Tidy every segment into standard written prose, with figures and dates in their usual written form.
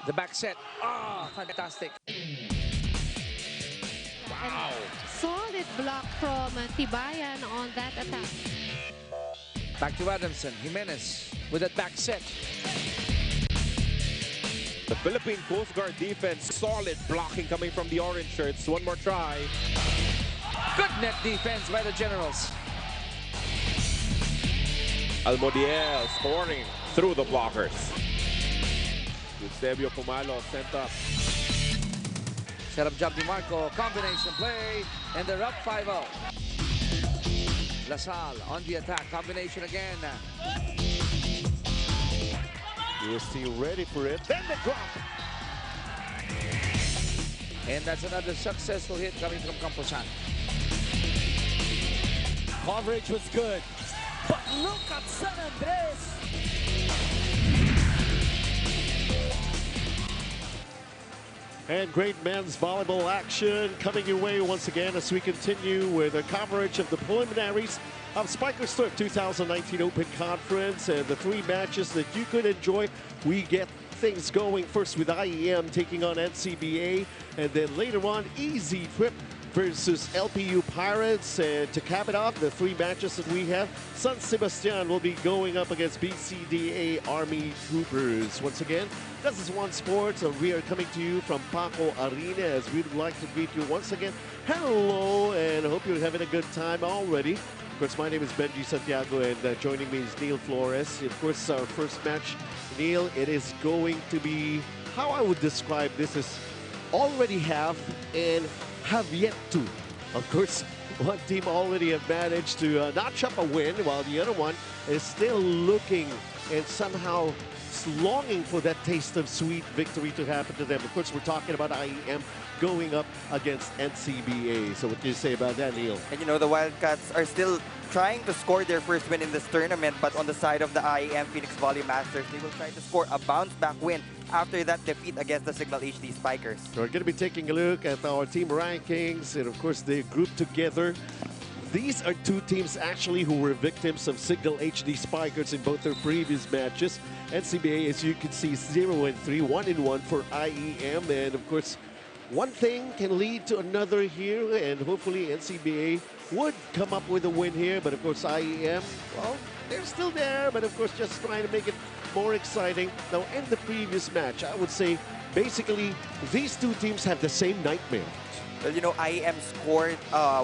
The back set. Ah, fantastic. Wow. Solid block from Tibayan on that attack. Back to Adamson. Jimenez with that back set. The Philippine Coast Guard defense, solid blocking coming from the orange shirts. One more try. Good net defense by the Generals. Almodiel scoring through the blockers. Eusebio Pumalo sent up. Set up job ni Marco. Combination play. And they're up 5-0. Lasal on the attack. Combination again. UST ready for it. Then the drop. And that's another successful hit coming from Camposan. Coverage was good. But look at San Andres. And great men's volleyball action coming your way once again as we continue with the coverage of the preliminaries of Spikers Turf 2019 Open Conference and the three matches that you could enjoy. We get things going first with IEM taking on NCBA, and then later on Easy Trip versus LPU Pirates. And to cap it off, the three matches that we have, San Sebastian will be going up against BCDA Army Troopers. Once again, this is One Sports, and we are coming to you from Paco Arena as we would like to greet you once again. Hello, and I hope you're having a good time already. Of course, my name is Benji Santiago, and joining me is Neil Flores. Of course, our first match, Neil, it is going to be, how I would describe this is already have and have yet to. Of course, one team already have managed to notch up a win, while the other one is still looking and somehow longing for that taste of sweet victory to happen to them. Of course, we're talking about IEM going up against NCBA. So what do you say about that, Neil? And you know, the Wildcats are still trying to score their first win in this tournament, but on the side of the IEM Phoenix Volley Masters, they will try to score a bounce-back win after that defeat against the Signal HD Spikers. We're going to be taking a look at our team rankings, and of course, they grouped together. These are two teams actually who were victims of Signal HD Spikers in both their previous matches. NCBA, as you can see, 0-3, 1-1 for IEM, and of course, one thing can lead to another here, and hopefully NCBA would come up with a win here. But of course, IEM, well, they're still there, but of course, just trying to make it more exciting. Now, in the previous match, I would say, basically, these two teams have the same nightmare. Well, you know, IEM scored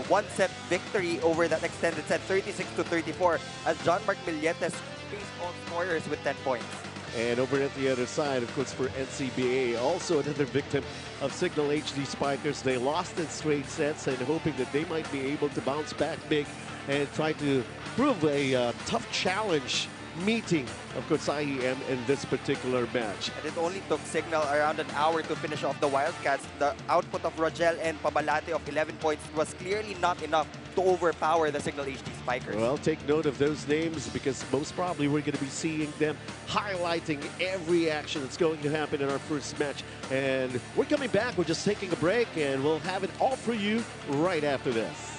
one-set victory over that extended set, 36-34, as John Mark Milletes faced all scorers with 10 points. And over at the other side, of course, for NCBA, also another victim of Signal HD Spikers. They lost in straight sets and hoping that they might be able to bounce back big and try to prove a tough challenge meeting, of course, IEM in this particular match. And it only took Signal around an hour to finish off the Wildcats. The output of Rogel and Pabalate of 11 points was clearly not enough to overpower the Signal HD Spikers. Well, take note of those names because most probably we're going to be seeing them highlighting every action that's going to happen in our first match. And we're coming back. We're just taking a break, and we'll have it all for you right after this.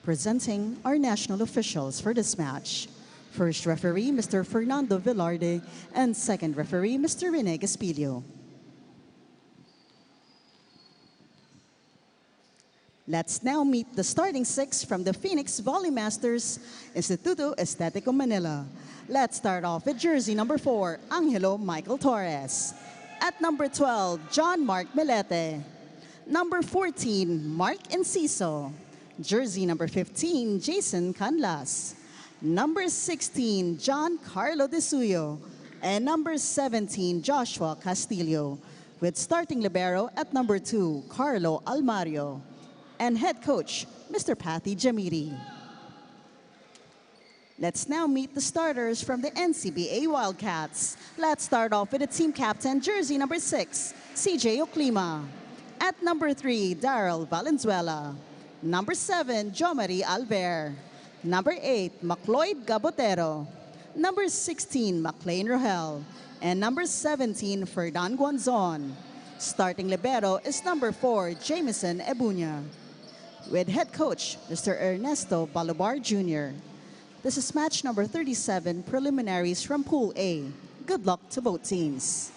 Presenting our national officials for this match. First referee, Mr. Fernando Velarde, and second referee, Mr. Rene Gaspilio. Let's now meet the starting six from the Phoenix Volley Masters, Instituto Estético Manila. Let's start off with jersey number 4, Angelo Michael Torres. At number 12, John Mark Melete. Number 14, Mark Enciso. Jersey number 15, Jason Canlas. Number 16, John Carlo De Suyo. And number 17, Joshua Castillo. With starting libero at number 2, Carlo Almario. And head coach, Mr. Patty Jamiri. Let's now meet the starters from the NCBA Wildcats. Let's start off with the team captain, jersey number 6, CJ Oclima. At number 3, Daryl Valenzuela. Number 7, Jomari Alver. Number 8, Macloyd Gabotero. Number 16, McLean Rohel. And number 17, Ferdan Guanzon. Starting libero is number 4, Jameson Ebunya. With head coach, Mr. Ernesto Balabar Jr. This is match number 37, preliminaries from Pool A. Good luck to both teams.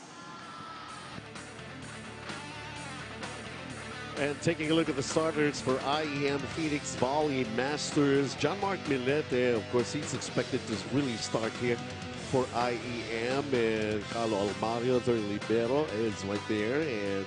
And taking a look at the starters for IEM Phoenix Volley Masters, John Mark Milete, of course, he's expected to really start here for IEM. And Carlo Almario, their libero, is right there. And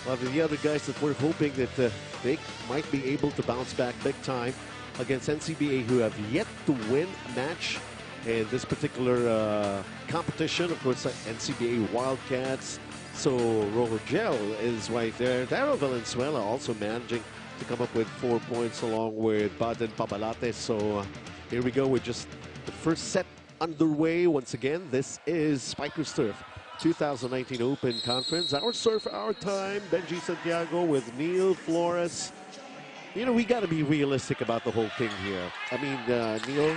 a lot of the other guys that we're hoping that they might be able to bounce back big time against NCBA, who have yet to win a match in this particular competition. Of course, NCBA Wildcats. So Rogel is right there. Daryl Valenzuela also managing to come up with 4 points along with Baden Pabalate. So here we go with just the first set underway. Once again, this is Spikers Turf 2019 Open Conference. Our surf, our time. Benji Santiago with Neil Flores. You know, we got to be realistic about the whole thing here. I mean, Neil,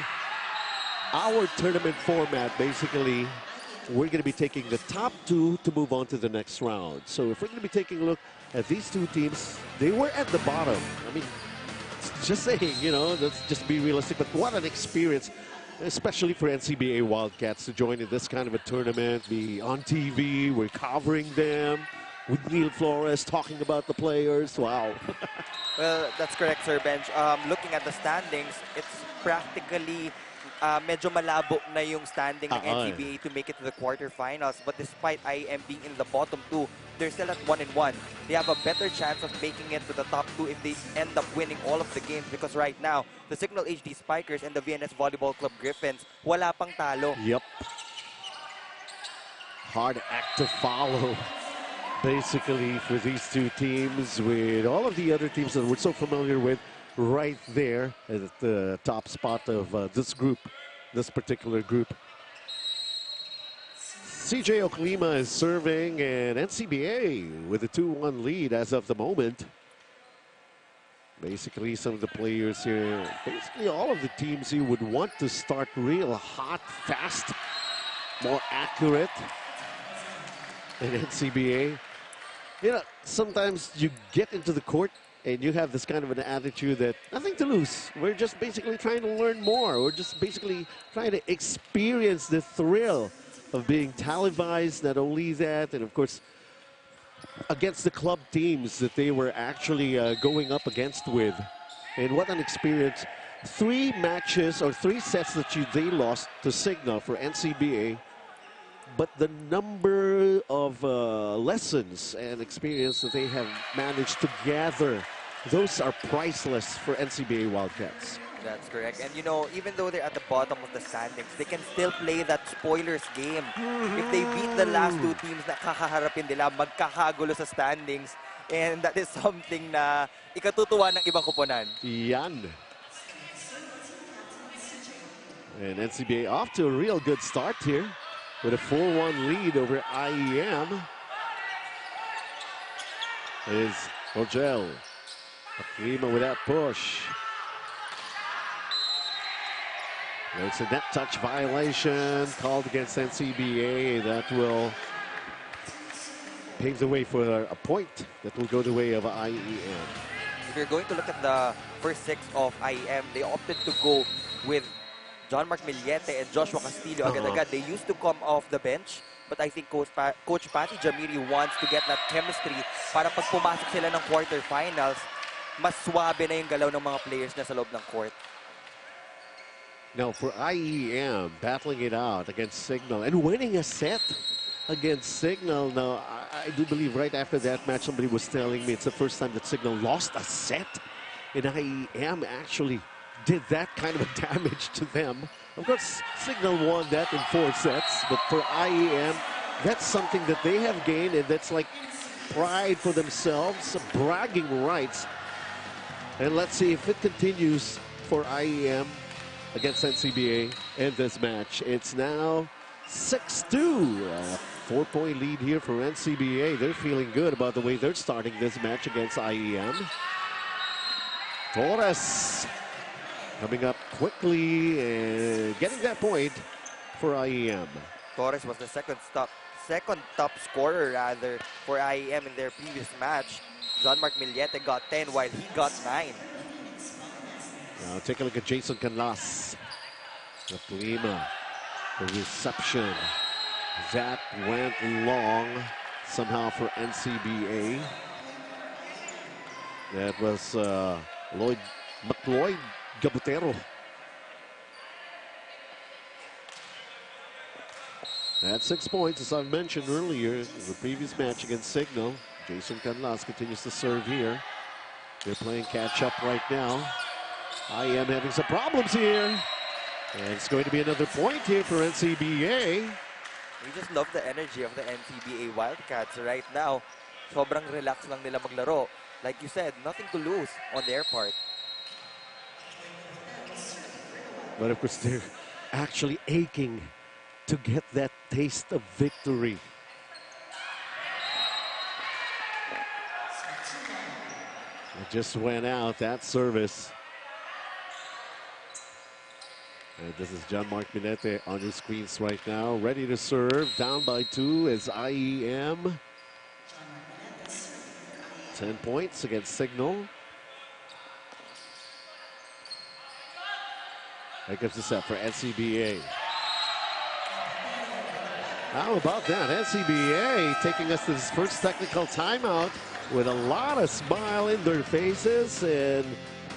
our tournament format, basically, we're going to be taking the top 2 to move on to the next round. So if we're going to be taking a look at these 2 teams, they were at the bottom. I mean, just saying, you know, let's just be realistic. But what an experience, especially for NCBA Wildcats to join in this kind of a tournament, be on TV, we're covering them, with Neil Flores talking about the players. Wow. Well, that's correct, Sir Benj. Looking at the standings, it's practically medyo malabo na yung standing ng NCBA to make it to the quarterfinals. But despite IEM being in the bottom 2, they're still at 1-1. They have a better chance of making it to the top 2 if they end up winning all of the games. Because right now, the Signal HD Spikers and the VNS Volleyball Club Griffins, wala pang talo. Yep. Hard act to follow, basically, for these 2 teams, with all of the other teams that we're so familiar with right there at the top spot of this group, this particular group. CJ Oclima is serving, and NCBA with a 2-1 lead as of the moment. Basically, some of the players here, basically all of the teams here would want to start real hot, fast, more accurate in NCBA. You know, sometimes you get into the court and you have this kind of an attitude that nothing to lose. We're just basically trying to learn more. We're just basically trying to experience the thrill of being televised. Not only that, and of course, against the club teams that they were actually going up against with. And what an experience. 3 matches or 3 sets that they lost to Signal for NCBA. But the number of lessons and experience that they have managed to gather, those are priceless for NCBA Wildcats. That's correct. And you know, even though they're at the bottom of the standings, they can still play that spoilers game. If they beat the last 2 teams na kakaharapin nila, magkakagulo sa standings. And that is something na ikatutuwa ng ibang koponan. Yan. And NCBA off to a real good start here, with a 4-1 lead over IEM. Is Rogel. Oclima with that push. It's a net touch violation called against NCBA. That will pave the way for a point that will go the way of IEM. if you're going to look at the first 6 of IEM, they opted to go with John Mark Millete and Joshua Castillo agad-agad. They used to come off the bench, but I think Coach Patty Jamiri wants to get that chemistry para pag pumasok sila ng quarterfinals, mas swabe na yung galaw ng mga players na sa loob ng court. Now for IEM, battling it out against Signal and winning a set against Signal. Now, I do believe right after that match, somebody was telling me it's the first time that Signal lost a set. And IEM actually did that kind of damage to them. Of course, Signal won that in 4 sets, but for IEM, that's something that they have gained, and that's like pride for themselves, bragging rights. And let's see if it continues for IEM against NCBA in this match. It's now 6-2. A 4-point lead here for NCBA. They're feeling good about the way they're starting this match against IEM. Torres coming up quickly and getting that point for IEM. Torres was the second top scorer rather for IEM in their previous match. John Mark Millete got 10 while he got 9. Now take a look at Jason Canlas. The Lima, the reception. That went long somehow for NCBA. That was McLeod Gabutero. At 6 points, as I mentioned earlier, in the previous match against Signal. Jason Canlas continues to serve here. They're playing catch-up right now. IEM having some problems here. And it's going to be another point here for NCBA. We just love the energy of the NCBA Wildcats right now. Sobrang relax lang nila maglaro. Like you said, nothing to lose on their part. But of course, they're actually aching to get that taste of victory. It just went out, that service. And this is John Mark Minete on your screens right now, ready to serve. Down by 2 is IEM. 10 points against Signal. Here comes the set for NCBA. How about that? NCBA taking us to this first technical timeout with a lot of smile in their faces, and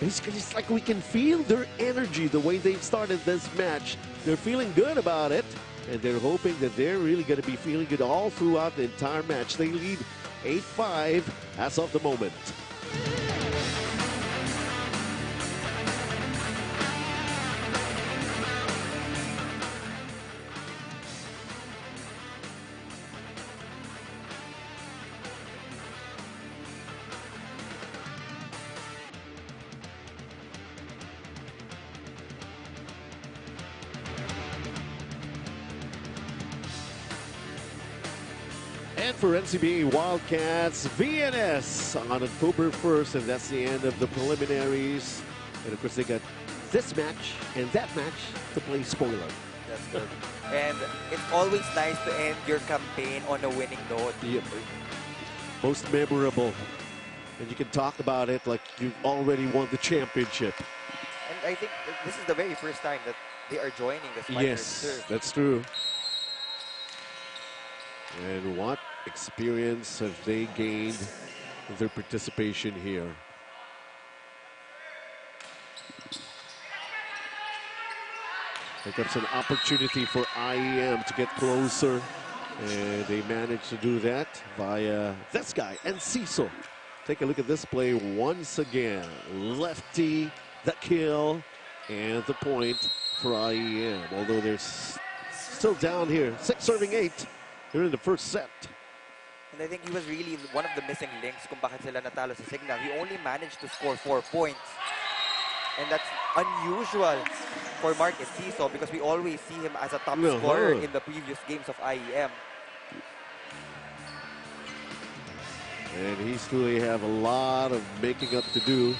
basically it's like we can feel their energy the way they've started this match. They're feeling good about it, and they're hoping that they're really going to be feeling good all throughout the entire match. They lead 8-5 as of the moment. And for NCBA Wildcats, VNS on October 1st, and that's the end of the preliminaries. And of course, they got this match and that match to play spoiler. That's good. And it's always nice to end your campaign on a winning note. Yep. Most memorable. And you can talk about it like you've already won the championship. And I think this is the very first time that they are joining the Spikers. Yes, that's true. And what experience have they gained with their participation here? Here comes an opportunity for IEM to get closer, and they managed to do that via this guy, Enciso. Take a look at this play once again. Lefty, the kill, and the point for IEM. Although they're still down here, 6 serving 8. They're in the first set. And I think he was really one of the missing links kung bakit sila natalo sa Signal. He only managed to score 4 points. And that's unusual for Mark Enciso because we always see him as a top scorer in the previous games of IEM. And he still have a lot of making up to do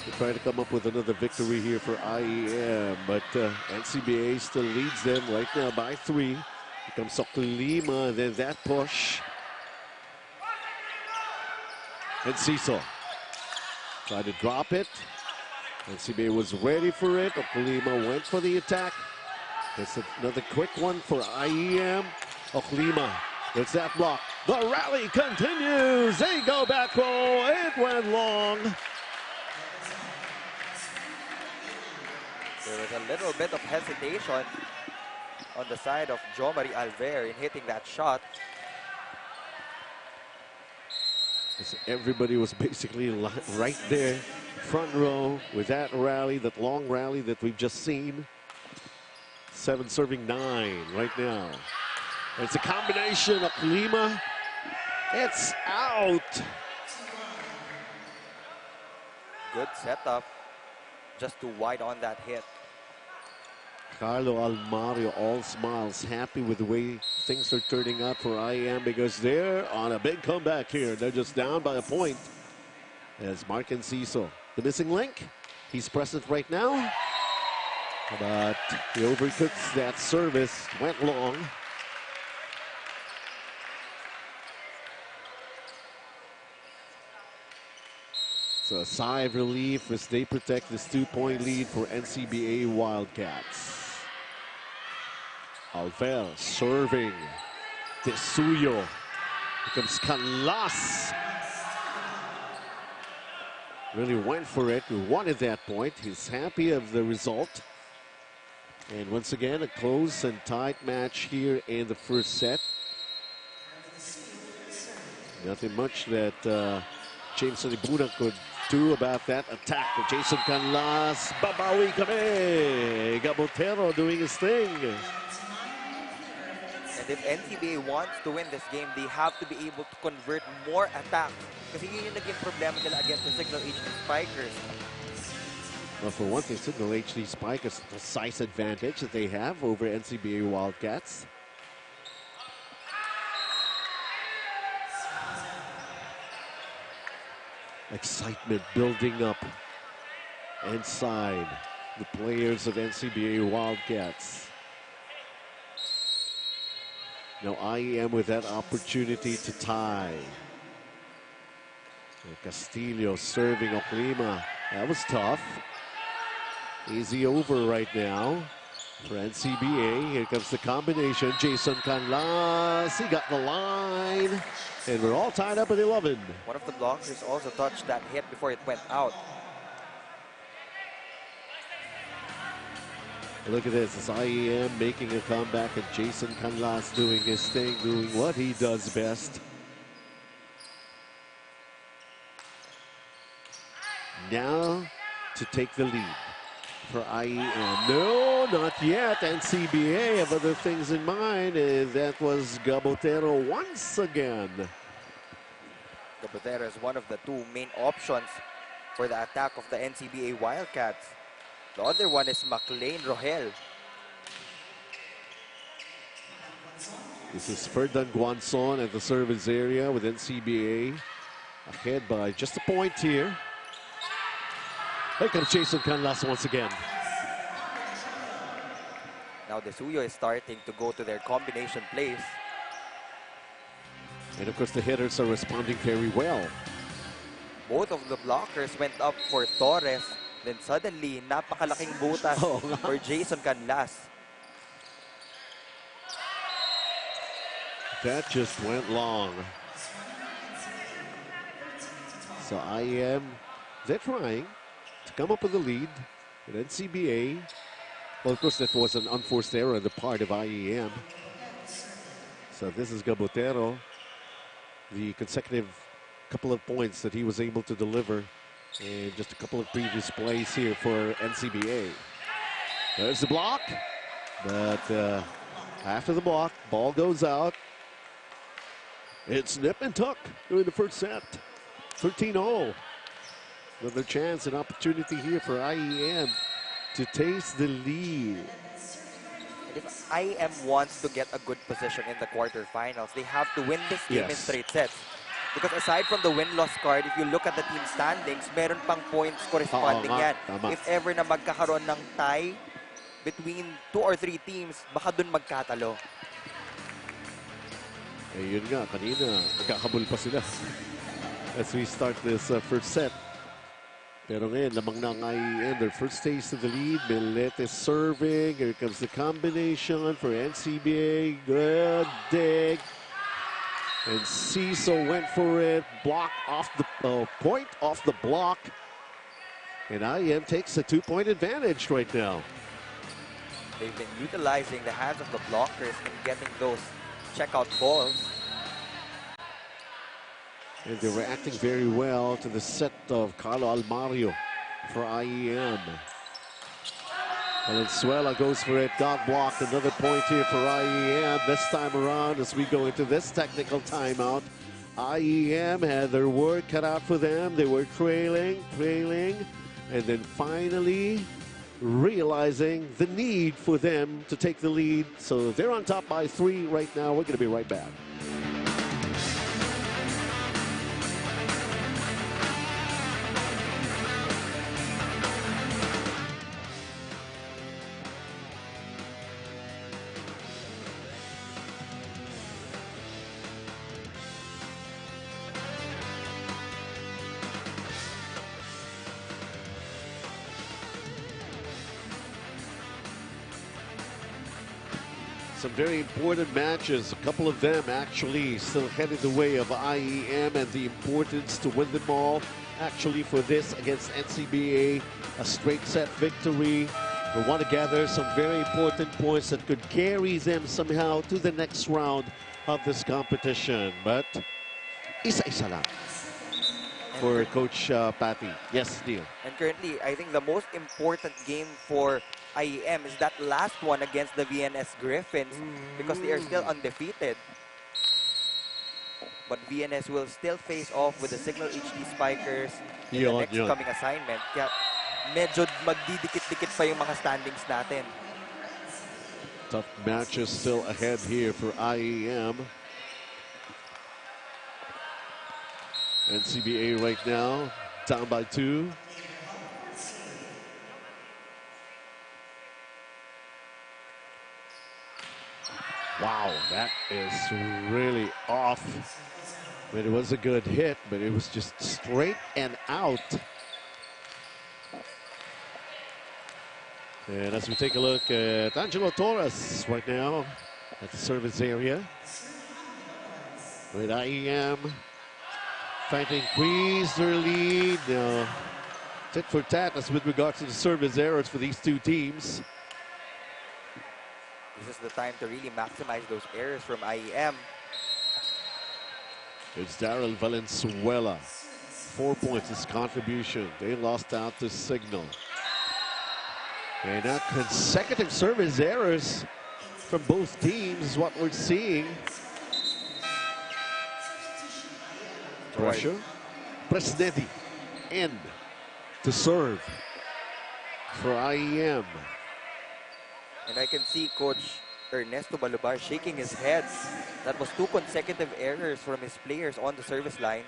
to try to come up with another victory here for IEM. But NCBA still leads them right now by 3. Here comes Soklima, and then that push. And Cecil Tried to drop it. NCBA was ready for it. Oklima went for the attack. It's another quick one for IEM. Oklima, there's that block. The rally continues. They go back roll. It went long. There was a little bit of hesitation on the side of Jo Marie Alver in hitting that shot. Everybody was basically right there, front row, with that rally, that long rally that we've just seen. 7 serving 9 right now. It's a combination of Lima. It's out. Good setup. Just too wide on that hit. Carlo Almario all smiles, happy with the way things are turning out for IEM because they're on a big comeback here. They're just down by a point. As Mark Enciso, the missing link, he's present right now. But he overcooks that service, went long. So a sigh of relief as they protect this 2-point lead for NCBA Wildcats. Alver serving. Tesuyo. Here comes Canlas. Really went for it. We wanted that point. He's happy of the result. And once again, a close and tight match here in the first set. Nothing much that James Ibuna could do about that attack of Jason Canlas. Babawi kami. Gabotero doing his thing. And if NCBA wants to win this game, they have to be able to convert more attacks. Kasi yun yung naging problema nila against the Signal HD Spikers. Well, for one thing, Signal HD Spikers, the size advantage that they have over NCBA Wildcats. Excitement building up inside the players of NCBA Wildcats. Now IEM with that opportunity to tie. And Castillo serving Oklima. That was tough. Easy over right now for NCBA. Here comes the combination. Jason Canlas, he got the line. And we're all tied up at 11. One of the blockers also touched that hit before it went out. Look at this, it's IEM making a comeback and Jason Canlas doing his thing, doing what he does best. Now to take the lead for IEM. No, not yet. NCBA have other things in mind, and that was Gabotero once again. Gabotero is one of the two main options for the attack of the NCBA Wildcats. The other one is McLean Rohel. This is Ferdinand Guanzon at the service area with NCBA ahead by just a point here. Here comes Jason Canlas once again. Now Tesuyo is starting to go to their combination plays. And of course the hitters are responding very well. Both of the blockers went up for Torres. Then suddenly, napakalaking butas for Jason Canlas. That just went long. So IEM, they're trying to come up with a lead with NCBA. Well, of course, that was an unforced error on the part of IEM. So this is Gabotero, the consecutive couple of points that he was able to deliver in just a couple of previous plays here for NCBA. There's the block, but after the block, ball goes out. It's nip and tuck during the first set. 13-0. Another chance and opportunity here for IEM to taste the lead. And if IEM wants to get a good position in the quarterfinals, they have to win this game in straight sets. Because aside from the win-loss card, if you look at the team standings, meron pang points corresponding yan. If ever na magkakaroon ng tie between 2 or 3 teams, baka dun magkatalo. Eh, yun nga, kanina, nagkakabul pa sila as we start this first set. Pero ngayon, lamang na ang IEM. Their first taste of the lead. Millet is serving. Here comes the combination for NCBA. Good dig. And Ciso went for it. Block off the point off the block. And IEM takes a 2-point advantage right now. They've been utilizing the hands of the blockers in getting those checkout balls. And they're reacting very well to the set of Carlo Almario for IEM. Valenzuela goes for it, got blocked. Another point here for IEM. This time around, as we go into this technical timeout, IEM had their work cut out for them. They were trailing, and then finally realizing the need for them to take the lead. So they're on top by 3 right now. We're going to be right back. Some very important matches, a couple of them actually still headed the way of IEM, and the importance to win them all actually for this against NCBA, a straight set victory. We want to gather some very important points that could carry them somehow to the next round of this competition. But isa-isa lang for Coach Patty. Yes, Neil. And currently, I think the most important game for IEM is that last one against the VNS Griffins because they are still undefeated. But VNS will still face off with the Signal HD Spikers in the next coming assignment. Kaya medyo magdidikit-dikit pa yung mga standings natin. Tough matches still ahead here for IEM. NCBA right now down by 2. Wow, that is really off. I mean, it was a good hit, but it was just straight and out. And as we take a look at Angelo Torres right now at the service area, with IEM trying to increase their lead. Tit for tat as with regards to the service errors for these two teams. This is the time to really maximize those errors from IEM. It's Daryl Valenzuela. 4 points his contribution. They lost out to Signal. And now consecutive service errors from both teams is what we're seeing. Pressure. Presidenti in to serve for IEM. And I can see Coach Ernesto Balubar shaking his head. That was 2 consecutive errors from his players on the service line.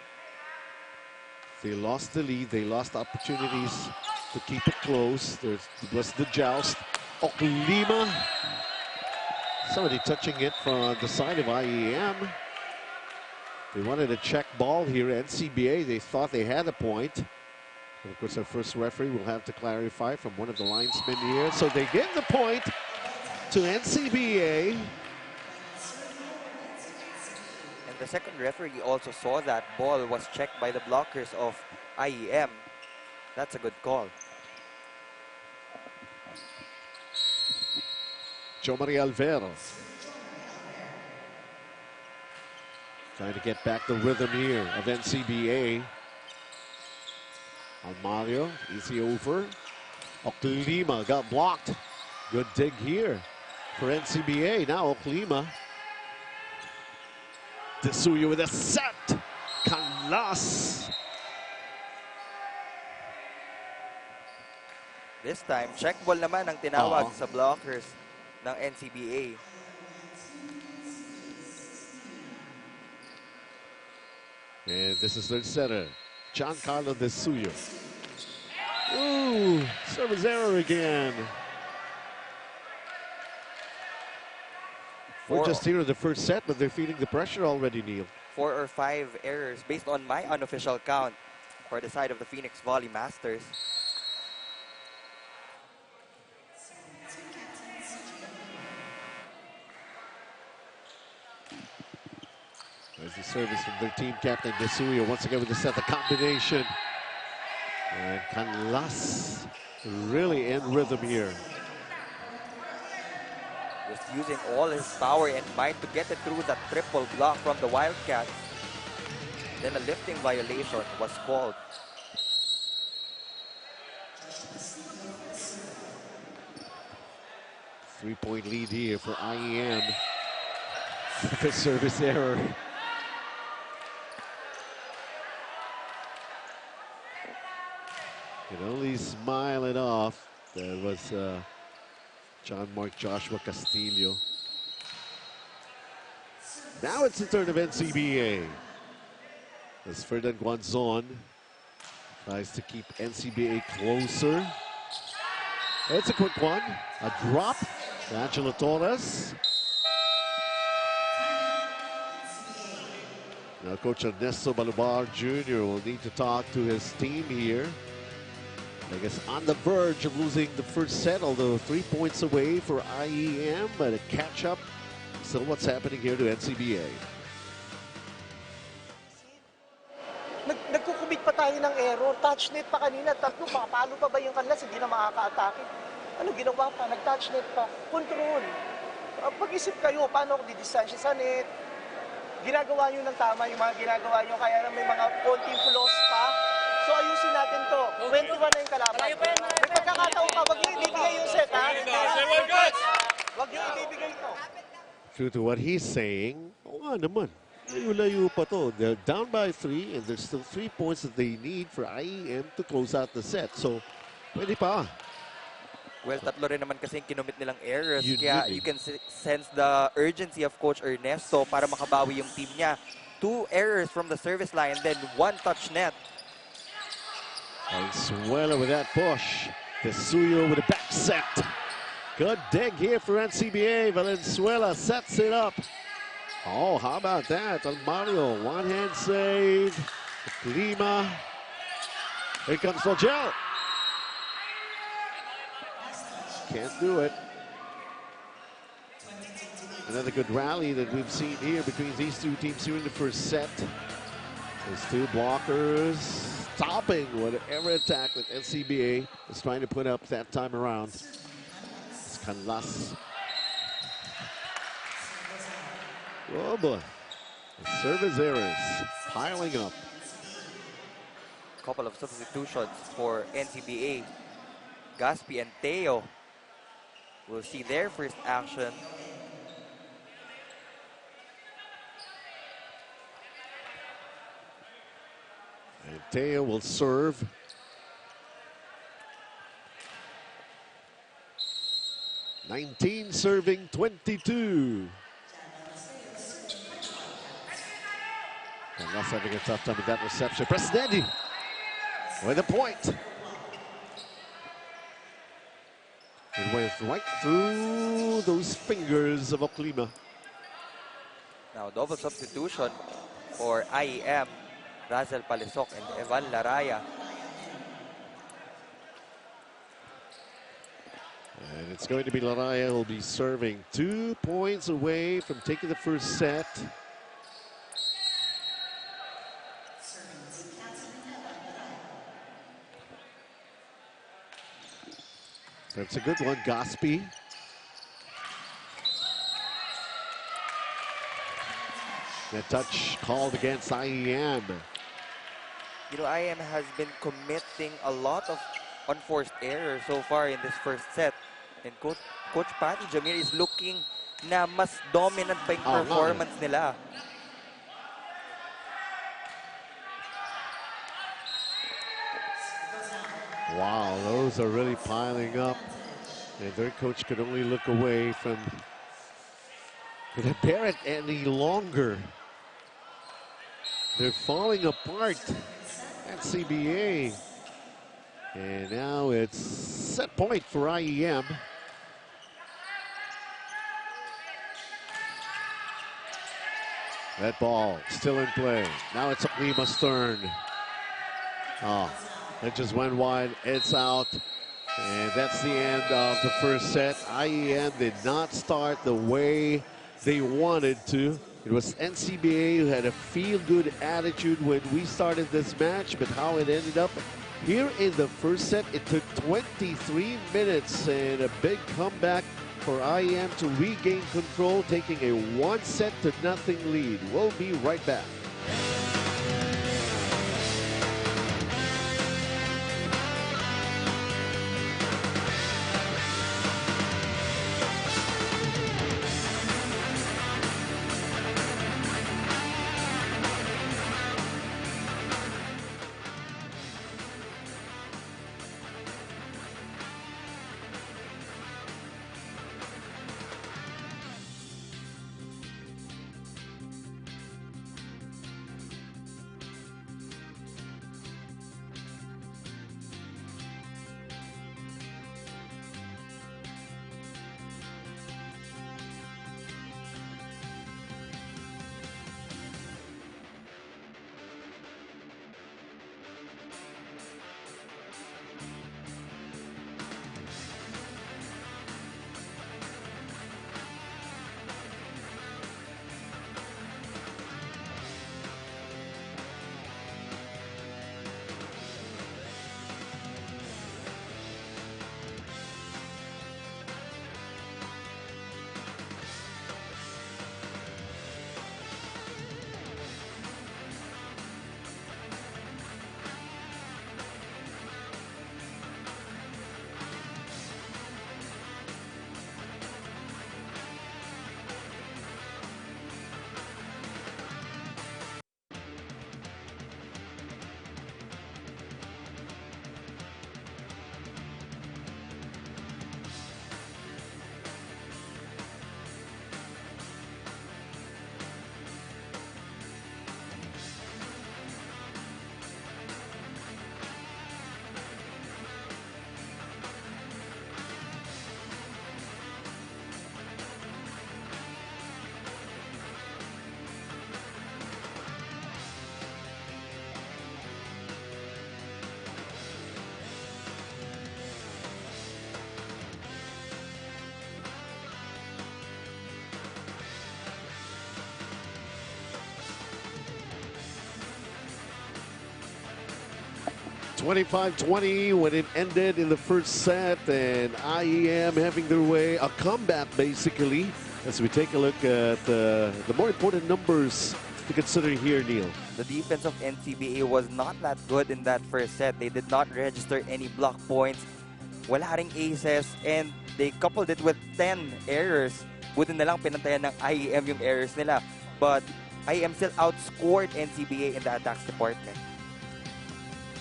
They lost the lead. They lost opportunities to keep it close. There was the joust. Oklima. Somebody touching it from the side of IEM. They wanted a check ball here. NCBA, they thought they had a point. And of course, our first referee will have to clarify from one of the linesmen here. So they give the point to NCBA. And the second referee also saw that ball was checked by the blockers of IEM. That's a good call. Joe Maria Alvero trying to get back the rhythm here of NCBA. Almario, easy over. Oklima got blocked. Good dig here for NCBA. Now Oklima. Tesuyo with a set. Canlas. This time, check ball naman ang tinawag sa blockers ng NCBA. And this is their setter, Giancarlo Tesuyo. Ooh, service error again. We're just here in the first set, but they're feeling the pressure already, Neil. 4 or 5 errors based on my unofficial count. for the side of the Phoenix Volley Masters. There's the service from their team captain, Desuyo, once again with the set, the combination. And Canlas really in rhythm here. Just using all his power and might to get it through that triple block from the Wildcats. Then a lifting violation was called. Three-point lead here for IEM. The service error. Can only smile it off. That was John Mark Joshua Castillo. Now it's the turn of NCBA. As Ferdinand Guanzon tries to keep NCBA closer. It's a quick one. A drop. Angelo Torres. Now Coach Ernesto Balubar Jr. will need to talk to his team here. I guess on the verge of losing the first set, although 3 points away for IEM, but a catch-up. Still what's happening here to NCBA. Nagkukumit pa tayo ng error. Touch net pa kanina. Tatlo pa. Paano pa ba yung kanlas? Hindi na makaka-atake. Ano ginawa pa? Nag-touch net pa. Control. Pag-isip kayo, paano ako didistansya sa net? Ginagawa nyo ng tama yung mga ginagawa nyo. Kaya na may mga konting flaws pa. So ayusin natin to. 21 na yung kalaban. May pagkakataon pa. Wag nyo ibibigay yung set, ha? Wag nyo ibibigay ito. True to what he's saying, oo nga naman. Layo pa to. They're down by 3 and there's still 3 points that they need for IEM to close out the set. So, pwede pa. Well, tatlo rin naman kasi kinumit nilang errors. Kaya you can sense the urgency of Coach Ernesto para makabawi yung team niya. 2 errors from the service line and then 1 touch net. Valenzuela with that push. Desuyo with a back set. Good dig here for NCBA. Valenzuela sets it up. Oh, how about that? Mario, one-hand save. Lima. Here comes Fogel. Can't do it. Another good rally that we've seen here between these two teams here in the first set. There's 2 blockers stopping whatever attack that NCBA is trying to put up that time around. It's Canlas. Oh boy. The service errors piling up. Couple of substitutions for NCBA. Gaspi and Teo will see their first action. And Teo will serve. (19) serving 22. And that's having a tough time with that reception. Presidente with a point. It went right through those fingers of Oclima. Now, double substitution for IEM. Razel Palisok and Evan Laraya. And it's going to be Laraya who will be serving 2 points away from taking the first set. That's a good one, Gaspi. That touch called against IEM. You know, IEM has been committing a lot of unforced errors so far in this first set. And Coach Patty Jamir is looking na mas dominant pa yung performance nila. Wow, those are really piling up. And their coach could only look away from the bear it any longer. They're falling apart at CBA. And now it's set point for IEM. That ball still in play. Now it's Oclima's turn. Oh, it just went wide. It's out. And that's the end of the first set. IEM did not start the way they wanted to. It was NCBA who had a feel-good attitude when we started this match, but how it ended up here in the first set, it took 23 minutes and a big comeback for IEM to regain control, taking a 1-0 lead. We'll be right back. (25-20) when it ended in the first set, and IEM having their way, a comeback basically, as we take a look at the more important numbers to consider here, Neil. The defense of NCBA was not that good in that first set. They did not register any block points, wala ring aces, and they coupled it with 10 errors. Buti na lang pinantayan ng IEM yung errors nila. But IEM still outscored NCBA in the attacks department.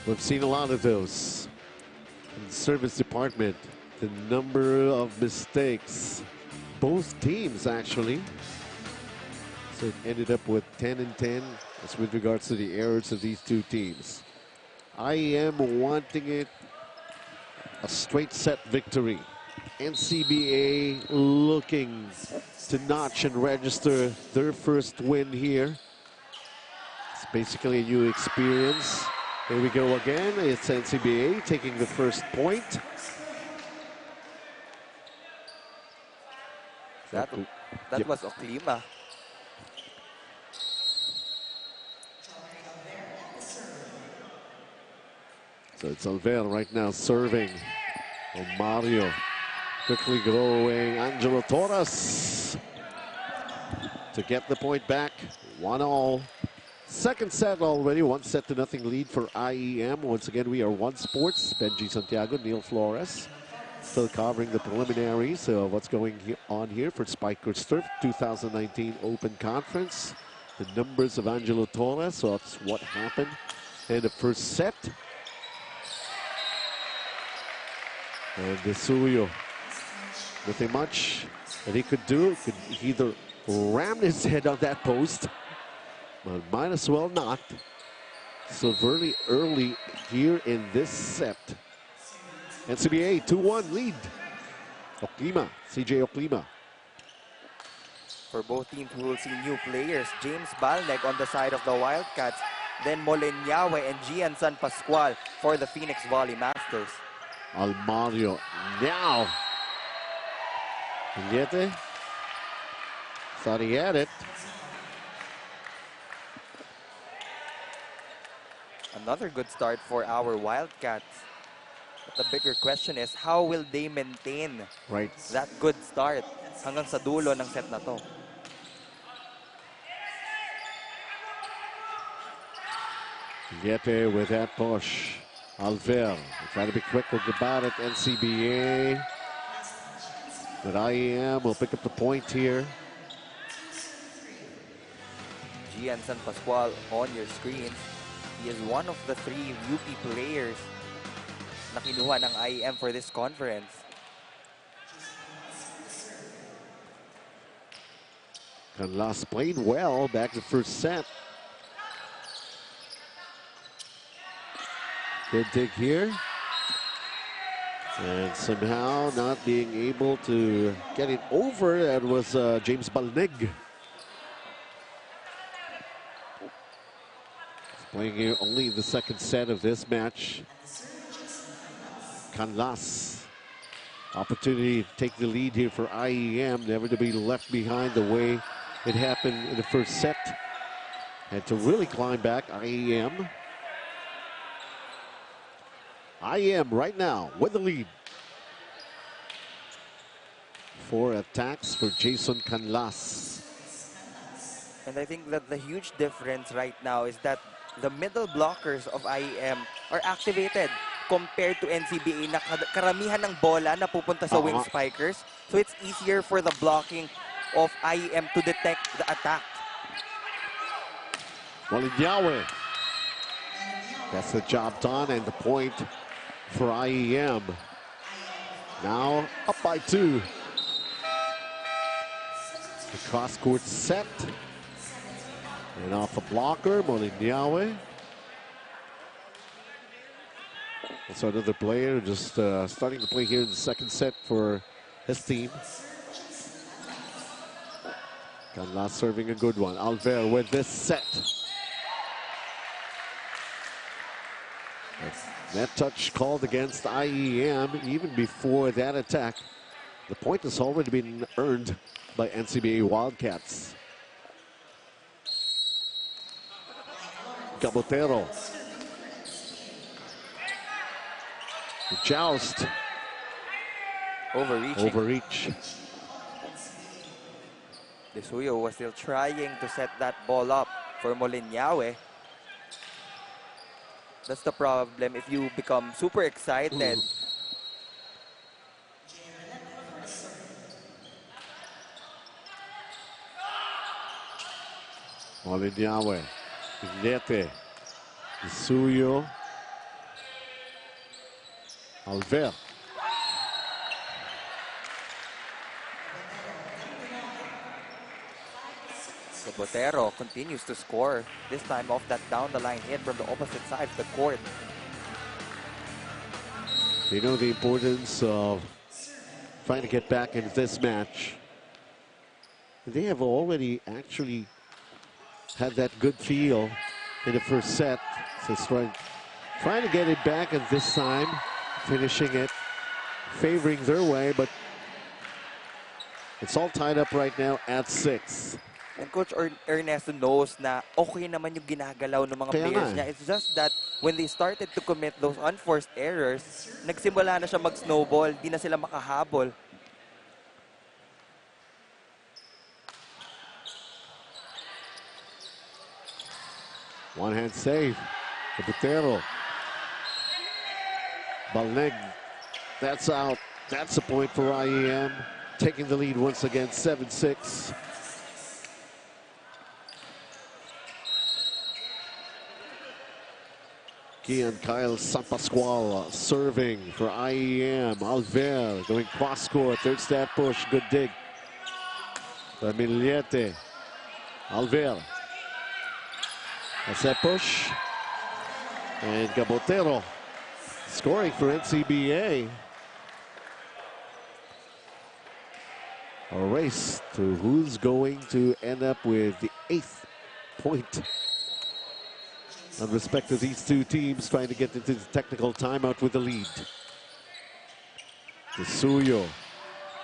We've seen a lot of those in the service department. The number of mistakes, both teams actually. So it ended up with 10 and 10 as with regards to the errors of these two teams. IEM wanting it a straight set victory. NCBA looking to notch and register their first win here. It's basically a new experience. Here we go again. It's NCBA taking the first point. That was Oklima. So it's Alvel right now serving. Oh, Mario quickly going. Angelo Torres to get the point back. 1-all. Second set already. 1-0 lead for IEM. Once again, we are One Sports. Benji Santiago, Neil Flores. Still covering the preliminaries of what's going on here for Spikers Turf 2019 Open Conference. The numbers of Angelo Torres. So that's what happened in the first set. And Desuyo, nothing much that he could do. Could either ram his head on that post, but might as well not. So very early here in this set. NCBA 2-1 lead. Oklima, CJ Oklima. For both teams, we will see new players. James Balneg on the side of the Wildcats. then Molinyawe and Gian San Pascual for the Phoenix Volley Masters. Almario now. Vignete thought he had it. Another good start for our Wildcats. But the bigger question is, how will they maintain that good start hanggang sa dulo ng set na to? Vignete with that push. Alver trying to be quick about it. NCBA. But IEM will pick up the point here. Gian San Pascual on your screen. He is one of the 3 UP players na kinuha ng IEM for this conference. Canlas played well back in the first set. Good dig here. And somehow not being able to get it over. That was James Balnig. Playing here only the second set of this match. Canlas. Opportunity to take the lead here for IEM. Never to be left behind the way it happened in the first set. Had to really climb back, IEM. IEM right now with the lead. 4 attacks for Jason Canlas. And I think that the huge difference right now is that the middle blockers of IEM are activated compared to NCBA na karamihan ng bola na pupunta sa wing spikers. So it's easier for the blocking of IEM to detect the attack. Molinyawe. That's the job done and the point for IEM. Now up by 2. The cross-court set. And off a blocker, Molinyawe. Also another player just starting to play here in the second set for his team. Canlas serving a good one. Alver with this set. Net touch called against IEM even before that attack. The point has already been earned by NCBA Wildcats. Cabotero. The joust. Overreach. De Suyo was still trying to set that ball up for Molinyawe. That's the problem if you become super excited. Molinyawe. Vignete. De Suyo. Alver. Botero continues to score, this time off that down-the-line hit from the opposite side of the court. They know the importance of trying to get back into this match. They have already actually had that good feel in the first set. So it's trying to get it back, and this time finishing it, favoring their way, but it's all tied up right now at 6. And Coach Ernesto knows na okay naman yung ginagalaw ng mga players niya. It's just that when they started to commit those unforced errors, nagsimula na siya mag-snowball, di na sila makahabol. One-hand save. Cabotero. Balnig. That's out. That's a point for IEM. Taking the lead once again, 7-6. Gian Kyle San Pascual serving for IEM. Alver going cross court. Third step push. Good dig. Familiete. Alver. That's that push. And Cabotero scoring for NCBA. A race to who's going to end up with the 8th point on respect to these two teams trying to get into the technical timeout with the lead. Suyo,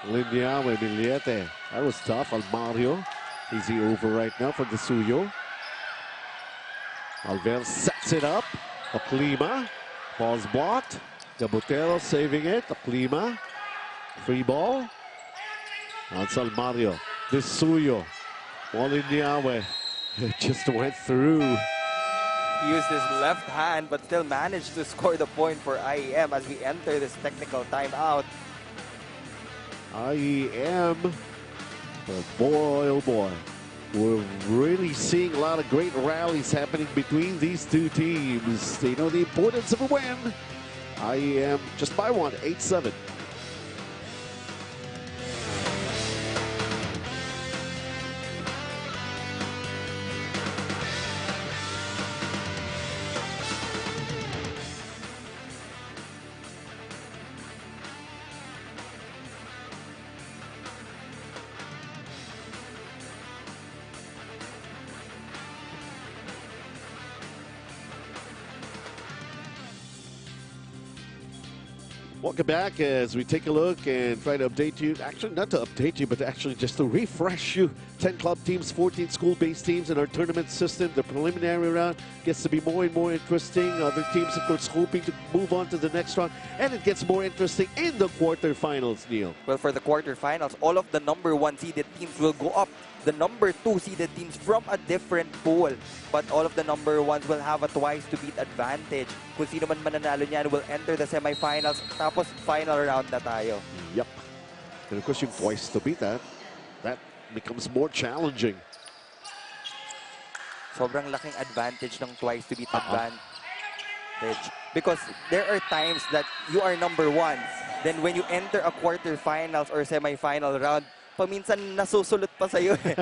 Linyawe, Miliete. That was tough. Almario. Easy over right now for the Suyo. Alvel sets it up. Oklima. Ball's blocked. Gabotero saving it. Oklima. Free ball. That's Almario. This Suyo. Linyawe. It just went through. He used his left hand but still managed to score the point for IEM as we enter this technical timeout. IEM, but boy, oh boy, we're really seeing a lot of great rallies happening between these two teams. They know the importance of a win. IEM just by one, 8-7. Welcome back as we take a look and try to update you. Actually, not to update you, but actually just to refresh you. 10 club teams, 14 school-based teams in our tournament system. The preliminary round gets to be more and more interesting. Other teams, of course, hoping to move on to the next round. And it gets more interesting in the quarterfinals, Neil. Well, for the quarterfinals, all of the number 1 seeded teams will go up. The number 2 seeded teams from a different pool. But all of the number 1s will have a twice-to-beat advantage. Kung sino man mananalo niyan will enter the semifinals. Tapos final round na tayo. Yep. And of course, yung twice to beat that becomes more challenging. Sobrang laking advantage ng twice to beat advantage. Because there are times that you are number 1. Then when you enter a quarterfinals or semifinal round, paminsan nasusulot pa sa'yo eh.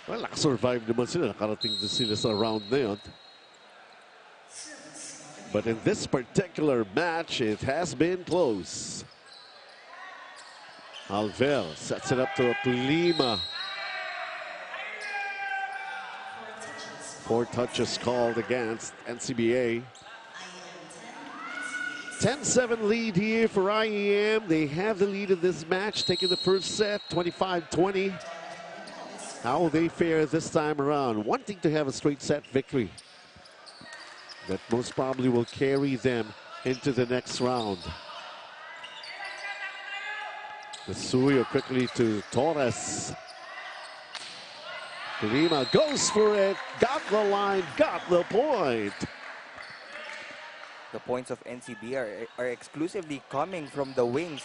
Well, nakasurvive naman sila. Nakarating din sila sa round na yun. But in this particular match, it has been close. Alvel sets it up to Oklima. 4 touches called against NCBA. 10-7 lead here for IEM. They have the lead in this match, taking the first set, 25-20. How will they fare this time around? Wanting to have a straight set victory that most probably will carry them into the next round. The Suyo quickly to Torres. Lima goes for it, got the line, got the point. The points of NCBA are exclusively coming from the wings,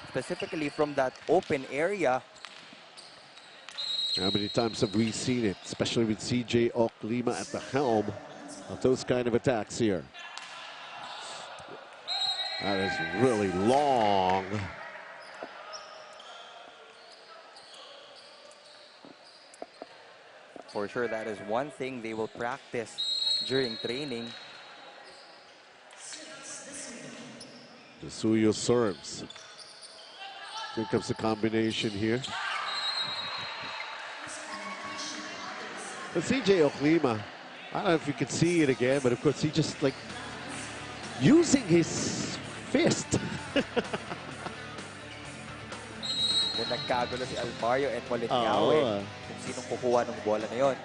specifically from that open area. How many times have we seen it, especially with CJ Oklima at the helm of those kind of attacks here? That is really long. For sure, that is one thing they will practice during training. The Suyo serves. Here comes the combination here. But CJ Oklima, I don't know if you can see it again, but of course he just like using his fist. Then nagkagulo si Almario and Molinyawe kung sinong kukuha ng bola na yun.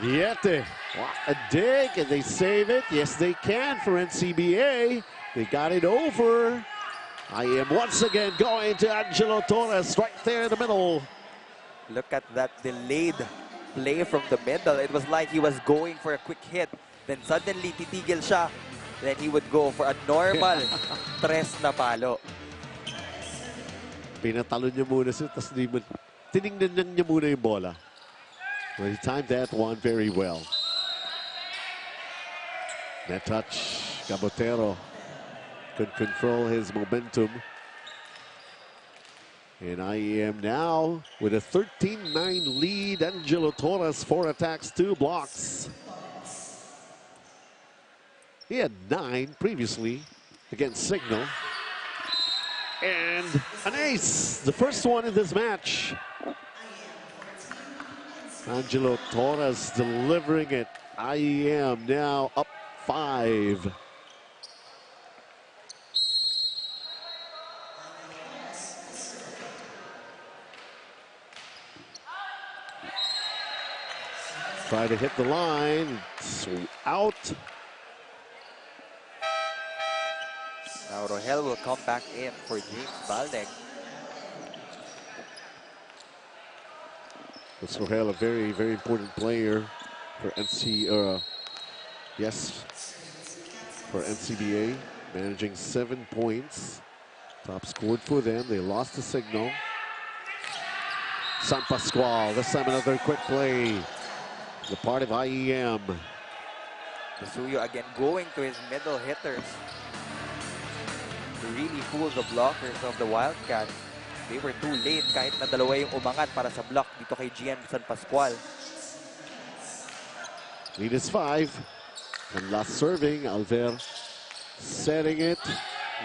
Liete, what a dig, and they save it. Yes, they can for NCBA. They got it over. IEM once again going to Angelo Torres right there in the middle. Look at that delayed play from the middle. It was like he was going for a quick hit. Then suddenly titigil siya. Then he would go for a normal tres na palo. Pinatalo niya muna siya, tapos tinignan niya muna yung bola. Well, he timed that one very well. Net touch, Gabotero could control his momentum. And IEM now with a 13-9 lead. Angelo Torres, 4 attacks, 2 blocks. He had 9 previously against Signal. And an ace, the first one in this match. Angelo Torres delivering it. IEM now up 5. Try to hit the line. It's out. Now Rohel will come back in for James Baldek. Rohel, a very, very important player for for NCBA, managing 7 points. Top scored for them. They lost the signal. San Pascual, this time another quick play. The part of IEM. Suyo again going to his middle hitters to really fool the blockers of the Wildcats. They were too late kahit na dalawa yung umangat para sa block dito kay GM San Pascual. Lead is 5. And last serving, Alver setting it.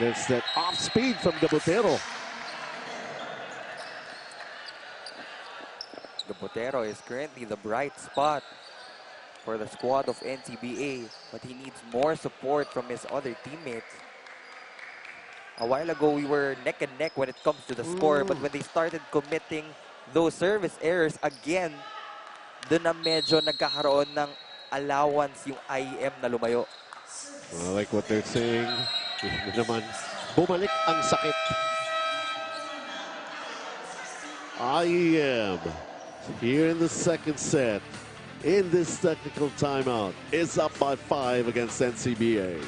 There's that off speed from Gabotero. Gabotero is currently the bright spot for the squad of NCBA, but he needs more support from his other teammates. A while ago, we were neck and neck when it comes to the score, but when they started committing those service errors again, doon na medyo nagkakaroon ng allowance yung IEM na lumayo. I like what they're saying. Naman, bumalik ang sakit. IEM here in the second set, in this technical timeout, is up by 5 against NCBA.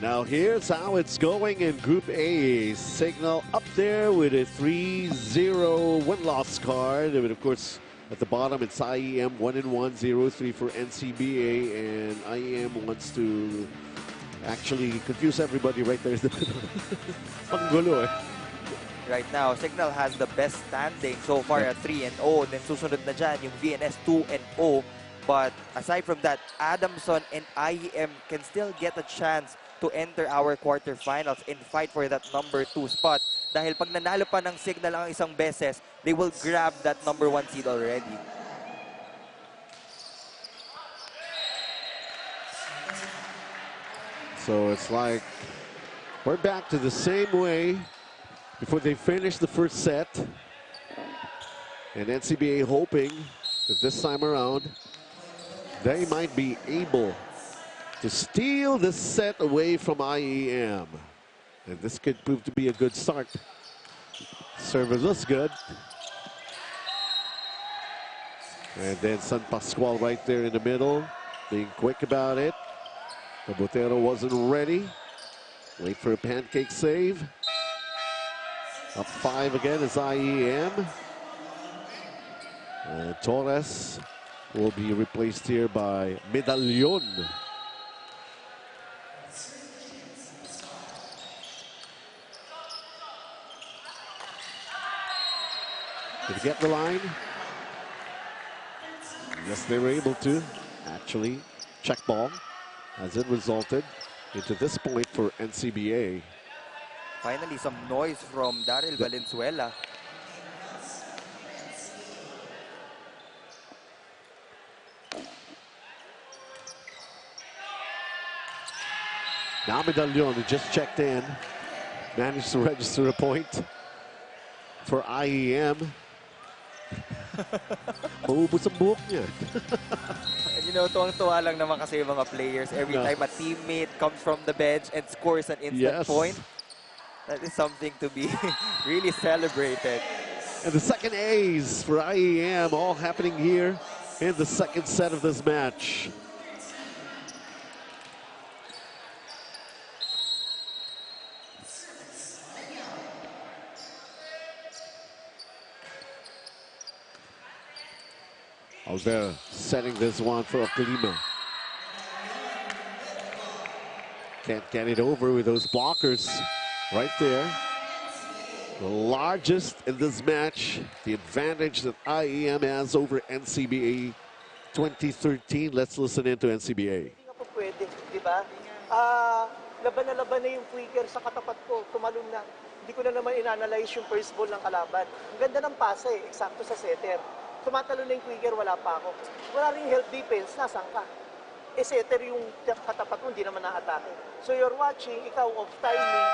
Now here's how it's going in Group A. Signal up there with a 3-0 win-loss card. But of course, at the bottom, it's IEM 1-1, 0-3 for NCBA. And IEM wants to actually confuse everybody right there in the middle. Panggulo eh. Right now, Signal has the best standing so far at 3-0. Then susunod na dyan yung VNS 2-0. But aside from that, Adamson and IEM can still get a chance to enter our quarterfinals and fight for that number 2 spot. Dahil pag nanalo pa ng Signal ang isang beses, they will grab that number 1 seed already. So it's like we're back to the same way before they finish the first set. And NCBA hoping that this time around they might be able to steal this set away from IEM. And this could prove to be a good start. Server looks good. And then San Pascual right there in the middle, being quick about it. The Botero wasn't ready. Wait for a pancake save. Up 5 again is IEM. Torres will be replaced here by Medallon. Did he get the line? Yes, they were able to. Actually, check ball as it resulted into this point for NCBA. Finally, some noise from Daryl Valenzuela. Now Medallon, who just checked in, managed to register a point for IEM. Maubos ang buhok niya. You know, tuwang-tuwa lang naman kasi yung mga players. Every time a teammate comes from the bench and scores an instant point, That is something to be really celebrated. And the second ace for IEM, all happening here in the second set of this match. Alvera setting this one for Oklima. Can't get it over with those blockers right there. The largest in this match, the advantage that IEM has over NCBA 2013. Let's listen into NCBA. Hindi nga po pwede, di ba? Laban na yung quicker sa katapat ko, tumalon na. Hindi ko na naman inanalyze yung first ball ng kalaban. Ang ganda ng pasa eh, eksakto sa setter. Tumatalo na yung quicker, wala pa ako. Wala rin help defense, nasan ka? Eh setter yung katapat mo, hindi naman na-atake. So you're watching, ikaw off timing,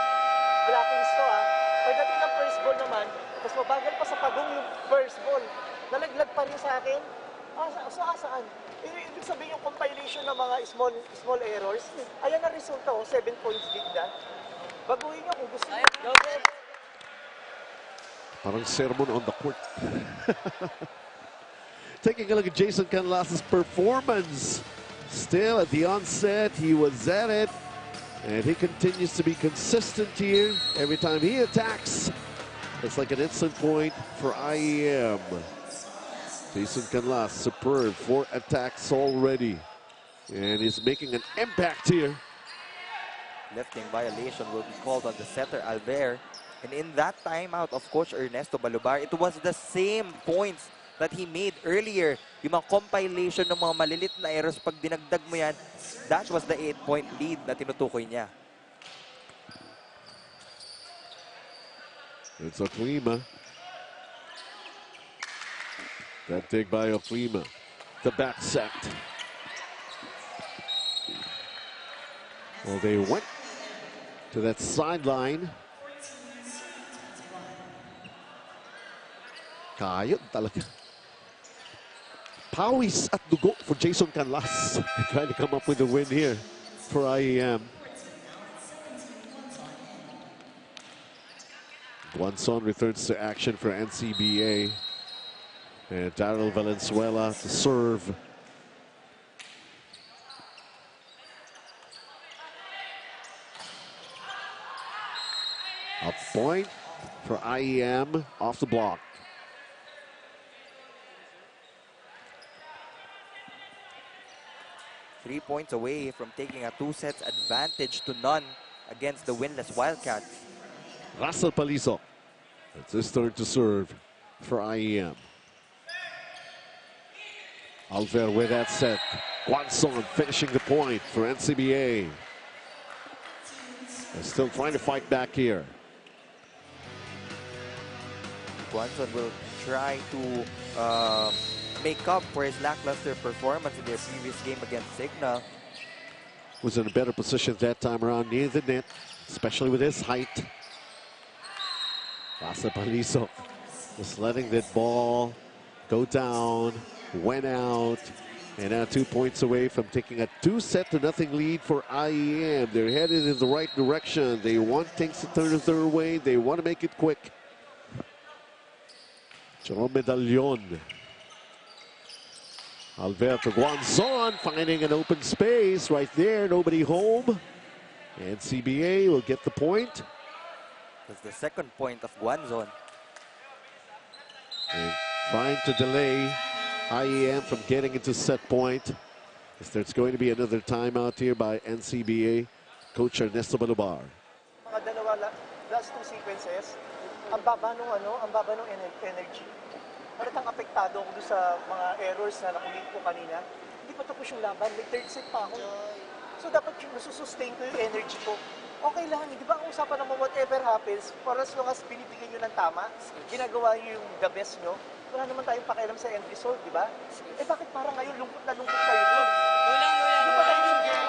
blockings to ah. Pagdating ng first ball naman, mas mabagal pa sa pagong yung first ball. Nalaglag pa rin sa akin. Saan? Ibig sabihin yung compilation ng mga small errors, ayan ang resulta, 7 points lead na. Baguhin nyo kung gusto nyo. Parang sermon on the court. Taking a look at Jason Canlas's performance. Still at the onset, he was at it. And he continues to be consistent here. Every time he attacks, it's like an instant point for IEM. Jason Canlas, superb. 4 attacks already. And he's making an impact here. Lifting violation will be called on the setter Alver. And in that timeout of Coach Ernesto Balubar, it was the same points that he made earlier. Yung mga compilation ng mga malilit na errors, pag dinagdag mo yan, that was the 8-point lead na tinutukoy niya. It's Oklima. That dig by Oklima. The back set. Well, they went to that sideline. Kayod talaga. Pawis at dugo for Jason Canlas. Trying to come up with a win here for IEM. Guanzon returns to action for NCBA. And Daryl Valenzuela to serve. A point for IEM off the block. Three points away from taking a 2 sets advantage to none against the winless Wildcats. Russell Paliso. It's his turn to serve for IEM. Alver with that set. Guanzon finishing the point for NCBA. They're still trying to fight back here. Guanzon will try to make up for his lackluster performance in their previous game against Signal. Was in a better position that time around near the net, especially with his height. Russell Paliso just letting that ball go down, went out, and now 2 points away from taking a 2-0 lead for IEM. They're headed in the right direction. They want things to turn their way. They want to make it quick. Jerome Medallon. Alberto Guanzon finding an open space right there. Nobody home. And NCBA will get the point. That's the second point of Guanzon. And trying to delay IEM from getting into set point. As there's going to be another timeout here by NCBA coach Ernesto Balubar. Mga dalawa, last 2 sequences, ang baba nung energy. Parang apektado ako doon sa mga errors na nakulit ko kanina. Hindi pa tapos yung laban, may third set pa ako. So dapat yung nasusustain ko yung energy ko. Okay lang, di ba ang usapan naman whatever happens, for as long as binibigyan nyo ng tama, ginagawa nyo yung the best nyo, wala naman tayong pakialam sa end result, di ba? Eh bakit parang ngayon lungkot na lungkot kayo doon? Di ba tayo enjoy!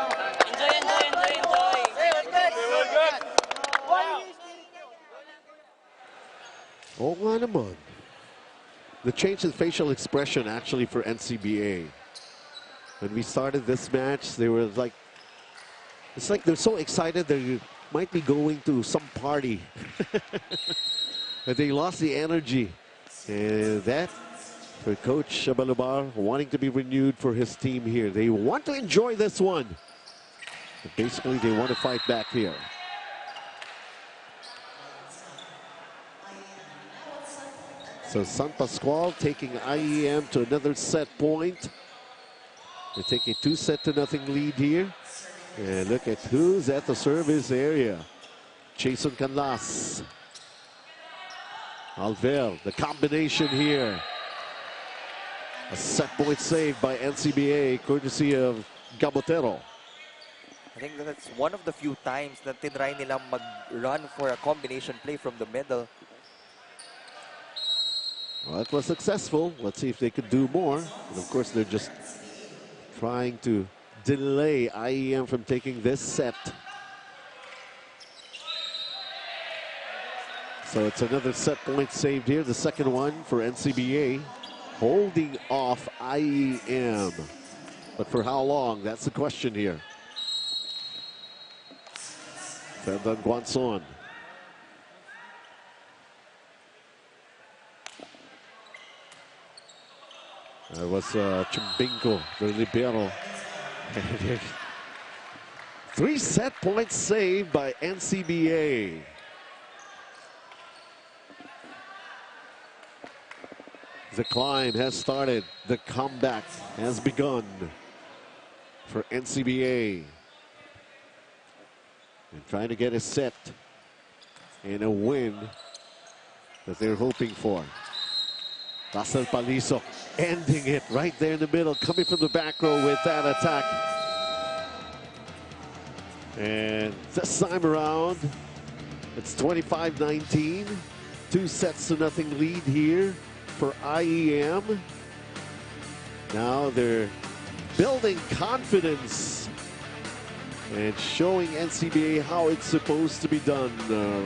Oo nga naman. The change in facial expression actually for NCBA. When we started this match, they were like, it's like they're so excited they're might be going to some party. But they lost the energy. And that, for Coach Shabalubar, wanting to be renewed for his team here. They want to enjoy this one. But basically, they want to fight back here. So San Pascual taking IEM to another set point. They take a 2-0 lead here. And look at who's at the service area. Jason Canlas. Alver, the combination here. A set point save by NCBA, courtesy of Gabotero. I think that's one of the few times that tinry nilang mag-run for a combination play from the middle. Well, it was successful. Let's see if they could do more. And of course, they're just trying to delay IEM from taking this set. So it's another set point saved here. The second one for NCBA. Holding off IEM. But for how long? That's the question here. Fernand Guanzon. That was Chumbinko, the libero. 3 set points saved by NCBA. The climb has started. The comeback has begun for NCBA. And trying to get a set and a win that they're hoping for. Russell Paliso ending it right there in the middle, coming from the back row with that attack. And this time around, it's 25-19. 2-0 lead here for IEM. Now they're building confidence and showing NCBA how it's supposed to be done.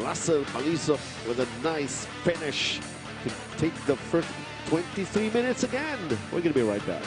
Russell Paliso with a nice finish to take the first 23 minutes again. We're going to be right back.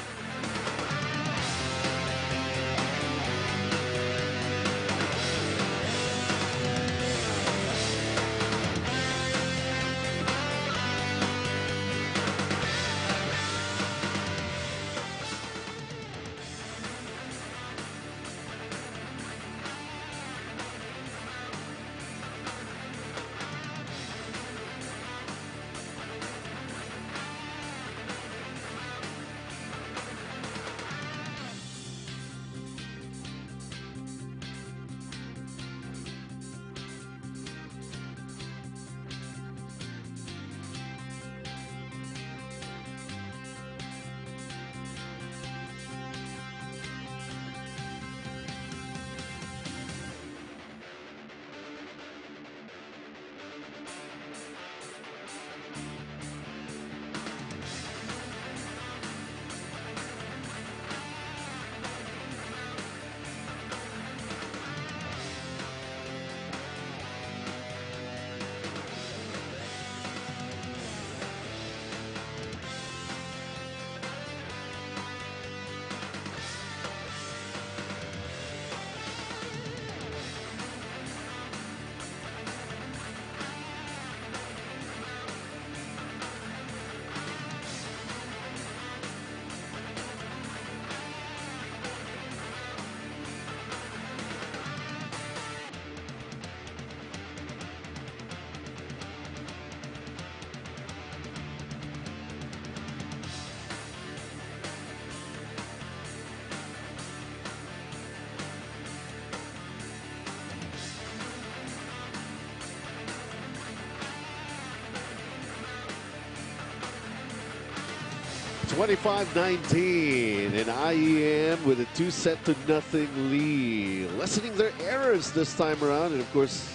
(25-19) and IEM with a 2-0 lead, lessening their errors this time around, and of course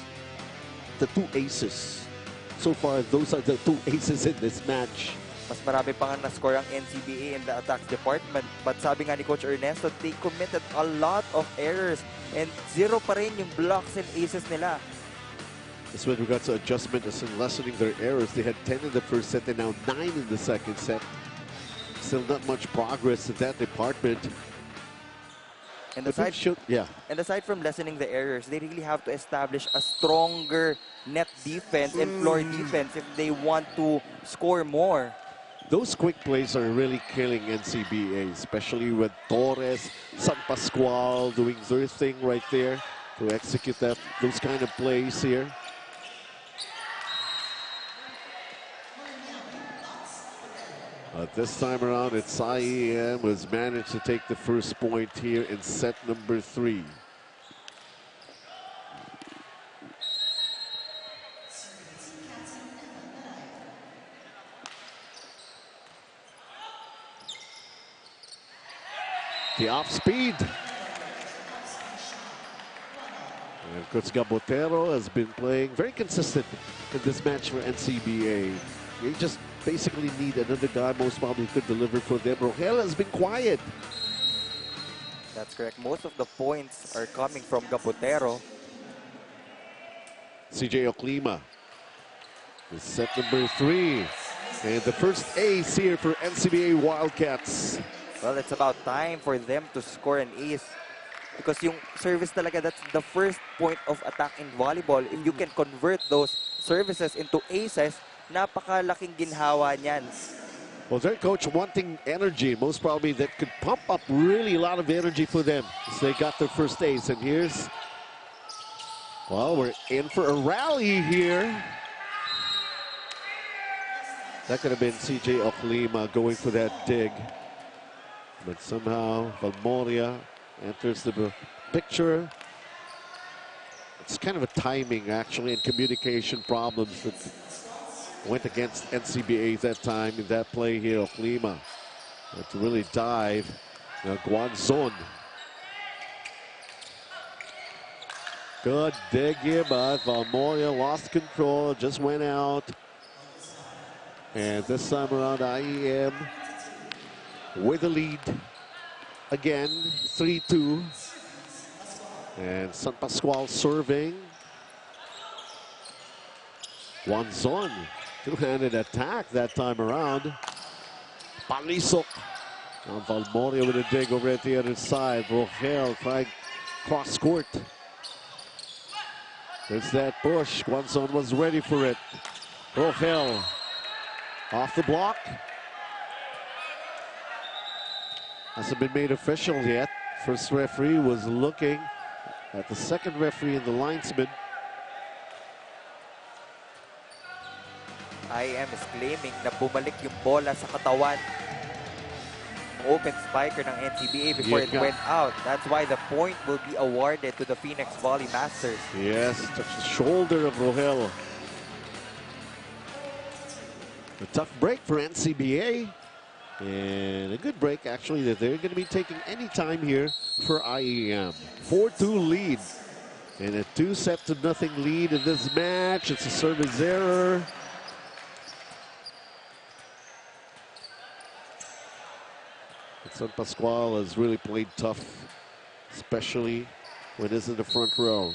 the two aces. So far, those are the two aces in this match. Mas marami pa nga na-score ang NCBA in the attacks department. But sabi nga ni Coach Ernesto, they committed a lot of errors and 0 pa rin yung blocks and aces nila. This with regards to adjustment as in lessening their errors. They had 10 in the first set and now 9 in the second set. Still not much progress in that department. And But we should, yeah. and aside from lessening the errors, they really have to establish a stronger net defense and floor defense if they want to score more. Those quick plays are really killing NCBA, especially with Torres, San Pascual doing their thing right there to execute those kind of plays here. But this time around, it's IEM who has managed to take the first point here in set number 3. The off speed. And Coach Gabotero has been playing very consistent in this match for NCBA. They just basically need another guy most probably could deliver for them. Rogel has been quiet. That's correct. Most of the points are coming from Gabotero. CJ Oclima is set number 3. And the first ace here for NCBA Wildcats. Well, it's about time for them to score an ace. Because yung service talaga, that's the first point of attack in volleyball. If you can convert those services into aces, napakalaking ginhawa niyan. Well, their coach wanting energy, most probably that could pump up really a lot of energy for them as they got their first ace. And here's, well, we're in for a rally here. That could have been CJ Oclima going for that dig. But somehow Valmoria enters the picture. It's kind of a timing, actually, and communication problems that went against NCBA that time in that play here. Oclima had to really dive. Now Guanzon. Good dig here, but Valmoria lost control, just went out. And this time around, IEM with the lead. Again, 3-2. And San Pascual serving. Guanzon, two-handed attack that time around. Palisok. Now Valmoria with a dig over at the other side. Rogel trying cross court. There's that push. Guanzon was ready for it. Rogel off the block. Hasn't been made official yet. First referee was looking at the second referee and the linesman. IEM is claiming na bumalik yung bola sa katawan ng open spiker ng NCBA before it went out. That's why the point will be awarded to the Phoenix Volley Masters. Yes, touched the shoulder of Rogel. A tough break for NCBA. And a good break, actually, that they're going to be taking any time here for IEM. 4-2 lead. And a 2-0 lead in this match. It's a service error. San Pascual has really played tough, especially when it's in the front row.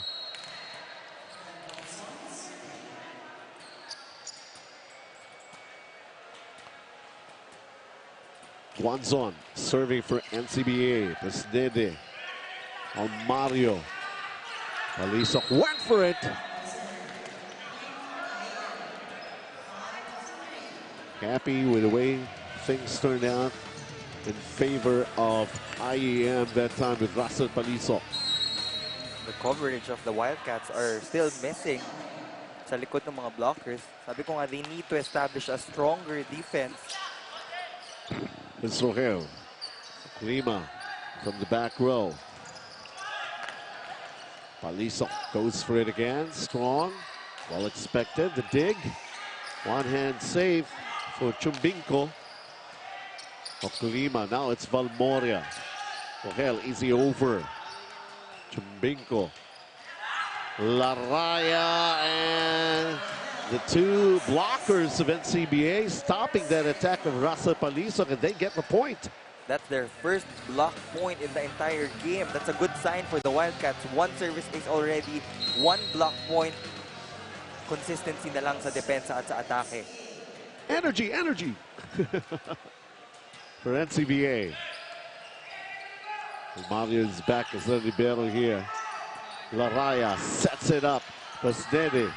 Guanzon serving for NCBA. Pesnede. Almario. Palisok went for it. Happy with the way things turned out in favor of IEM that time with Russell Palisok. The coverage of the Wildcats are still missing sa likod ng mga blockers. Sabi ko nga, they need to establish a stronger defense. It's Rogel. Lima from the back row. Palisok goes for it again. Strong. Well expected. The dig. One hand save for Chumbinko. Oclima. Now it's Valmoria. Rogel easy over. Chumbinko. Laraya and the two blockers of NCBA stopping that attack of Rasa Palisok, and they get the point. That's their first block point in the entire game. That's a good sign for the Wildcats. One service is already, one block point. Consistency na lang sa depensa at sa atake. Energy, energy for NCBA. Mario is back as the libero here. Laraya sets it up. Pasnede.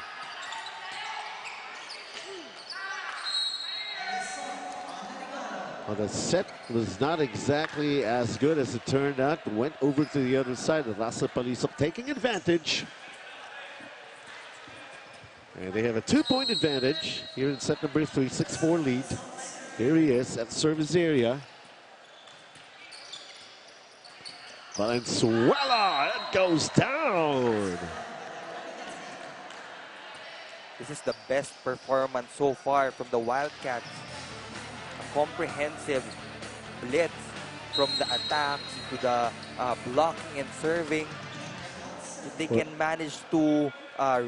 Well, the set was not exactly as good as it turned out. Went over to the other side. Rasa Palisok taking advantage. And they have a 2-point advantage here in set number 3, 6-4 lead. Here he is at service area. Valenzuela, it goes down. This is the best performance so far from the Wildcats. A comprehensive blitz from the attacks to the blocking and serving. If they can manage to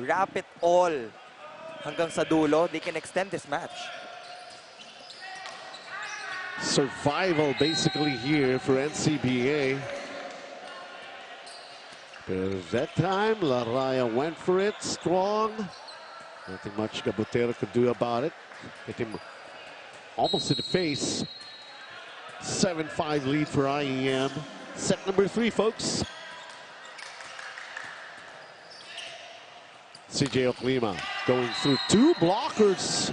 wrap it all hanggang sa dulo, they can extend this match. Survival basically here for NCBA. But that time, Laraya went for it, strong. Nothing much Gabutero could do about it. Hit him almost in the face. 7-5 lead for IEM. Set number 3, folks. CJ Oklima going through 2 blockers.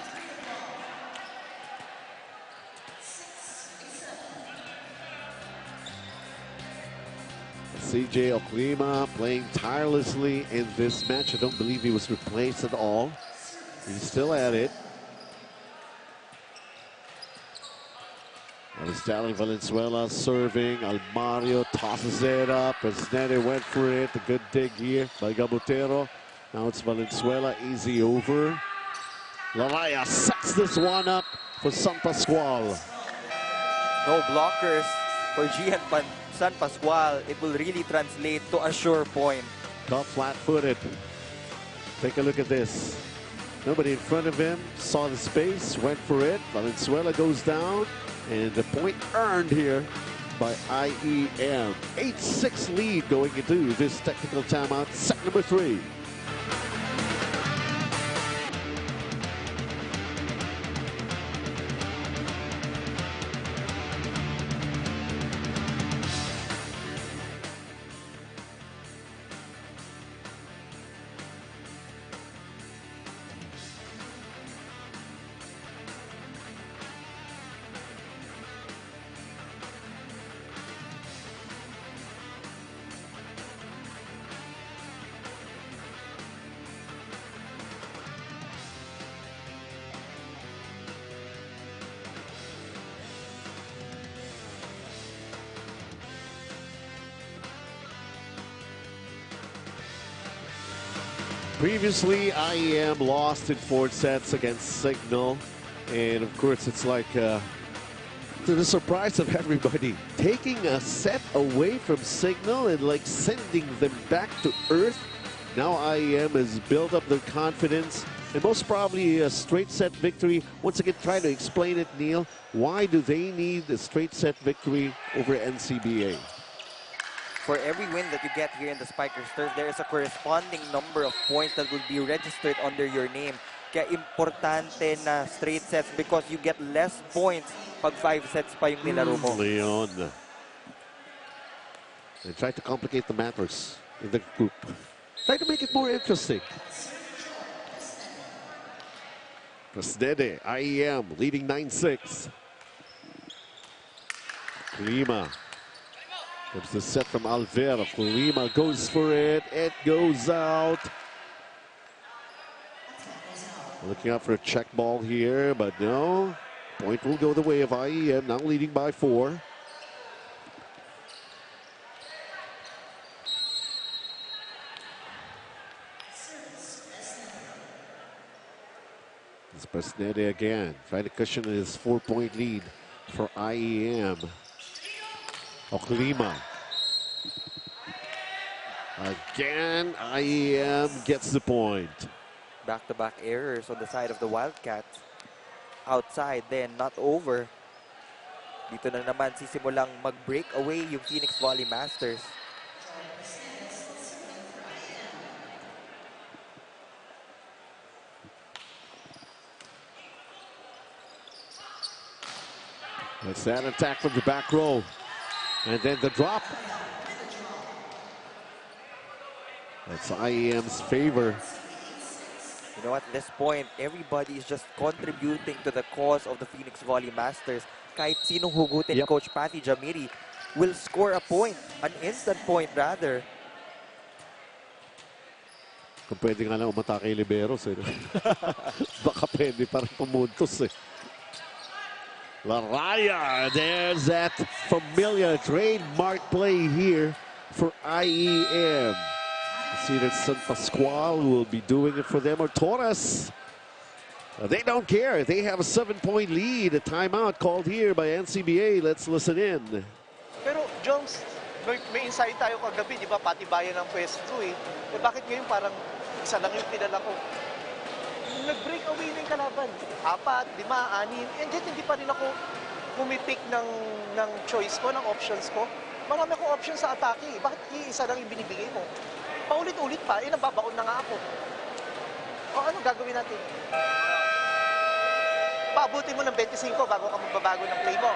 CJ Oklima playing tirelessly in this match. I don't believe he was replaced at all. He's still at it. Stanley Valenzuela serving. Almario tosses it up. Pasnede went for it. A good dig here by Gabutero. Now it's Valenzuela, easy over. Laraya sets this one up for San Pascual. No blockers for Gian San Pascual. It will really translate to a sure point. Caught flat-footed. Take a look at this. Nobody in front of him, saw the space, went for it. Valenzuela goes down, and the point earned here by IEM. 8-6 lead going into this technical timeout, set number 3. Previously, IEM lost in 4 sets against Signal. And of course, it's like, to the surprise of everybody, taking a set away from Signal and like sending them back to earth. Now IEM has built up their confidence and most probably a straight set victory. Once again, try to explain it, Neil. Why do they need a straight set victory over NCBA? For every win that you get here in the Spikers Turf, there is a corresponding number of points that will be registered under your name. Kaya importante na straight sets because you get less points pag 5 sets pa yung nilaro mo. Leon. They try to complicate the matters in the group. Try to make it more interesting. Pasnede, IEM leading 9-6. Klima. Comes the set from Alvera. Klima goes for it. It goes out. Looking out for a check ball here, but no. Point will go the way of IEM, now leading by 4. It's Pasnede again, trying to cushion his 4-point lead for IEM. Oklima. Again, IEM gets the point. Back-to-back errors on the side of the Wildcats. Outside then, not over. Dito na naman sisimulang mag-break away yung Phoenix Volley Masters. That's that attack from the back row. And then the drop. That's IEM's favor. You know, at this point, everybody is just contributing to the cause of the Phoenix Volley Masters. Kahit sinong hugutin Yep. Coach Patty Jamiri will score a point, an instant point rather. Kung pwede nga lang umatake yung liberos eh. Baka pwede parang pumuntos eh. Laraya, there's that familiar trademark play here for IEM. See that San Pascual will be doing it for them, or Torres. They don't care. They have a 7-point lead. A timeout called here by NCBA. Let's listen in. Pero, Jones, may insight tayo kagabi, di ba? Patibayan ng pwesto eh. Eh bakit ngayon parang isa lang yung pinala ko? Nag-break away na yung kalaban. 4, 5, 6, and yet hindi pa rin ako pumipick ng choice ko, ng options ko. Marami akong options sa atake. Bakit iisa lang yung binibigay mo? Paulit-ulit pa, nababaon na nga ako. O ano gagawin natin? Paabutin mo ng 25 bago ka magbabago ng play mo.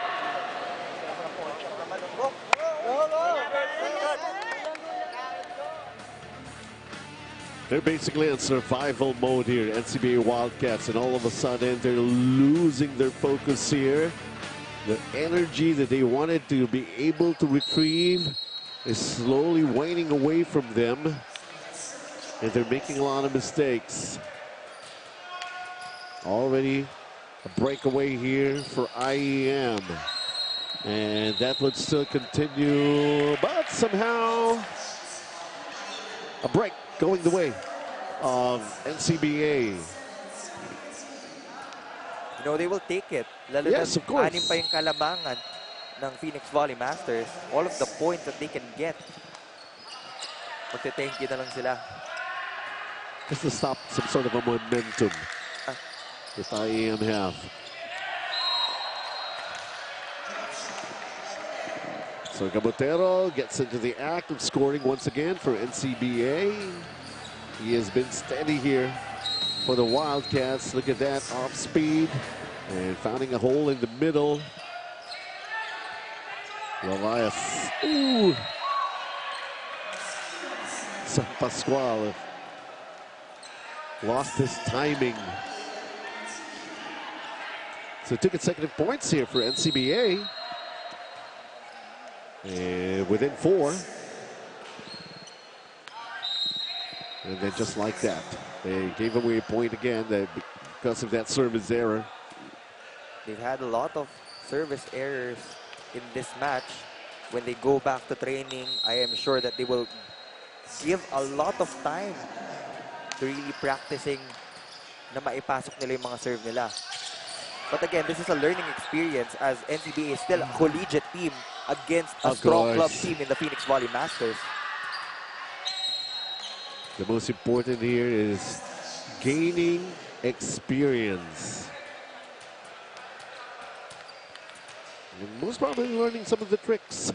They're basically in survival mode here, NCBA Wildcats, and all of a sudden they're losing their focus here. The energy that they wanted to be able to retrieve is slowly waning away from them, and they're making a lot of mistakes. Already a breakaway here for IEM, and that would still continue, but somehow a break going the way of NCBA. You know, they will take it. Lalo Yes, na of course. 6 pa yung kalamangan ng Phoenix Volley Masters. All of the points that they can get. Magte-thank you na lang sila. Just to stop some sort of a momentum that IEM have. So Gabotero gets into the act of scoring once again for NCBA. He has been steady here for the Wildcats. Look at that, off speed and finding a hole in the middle. Elias, ooh. San Pascual lost his timing. So 2 consecutive points here for NCBA. And within 4. And then just like that, they gave away a point again because of that service error. They've had a lot of service errors in this match. When they go back to training, I am sure that they will give a lot of time to really practicing na maipasok nila yung mga serve nila. But again, this is a learning experience as NCBA is still a collegiate team against a strong club team in the Phoenix Volley Masters. The most important here is gaining experience. And most probably learning some of the tricks,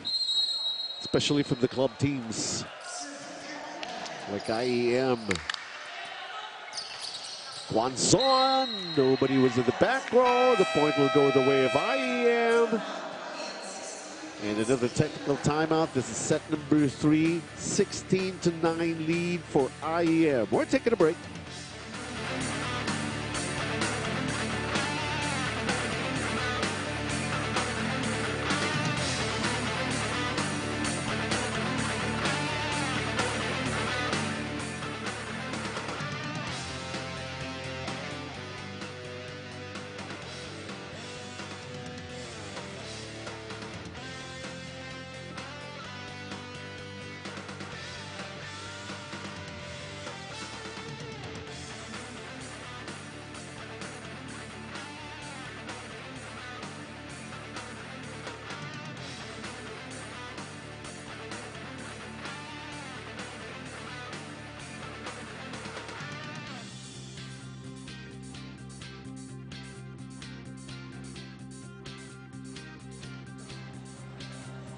especially from the club teams like IEM. Guanzon, nobody was in the back row. The point will go the way of IEM. And another technical timeout. This is set number 3, 16-9 lead for IEM. We're taking a break.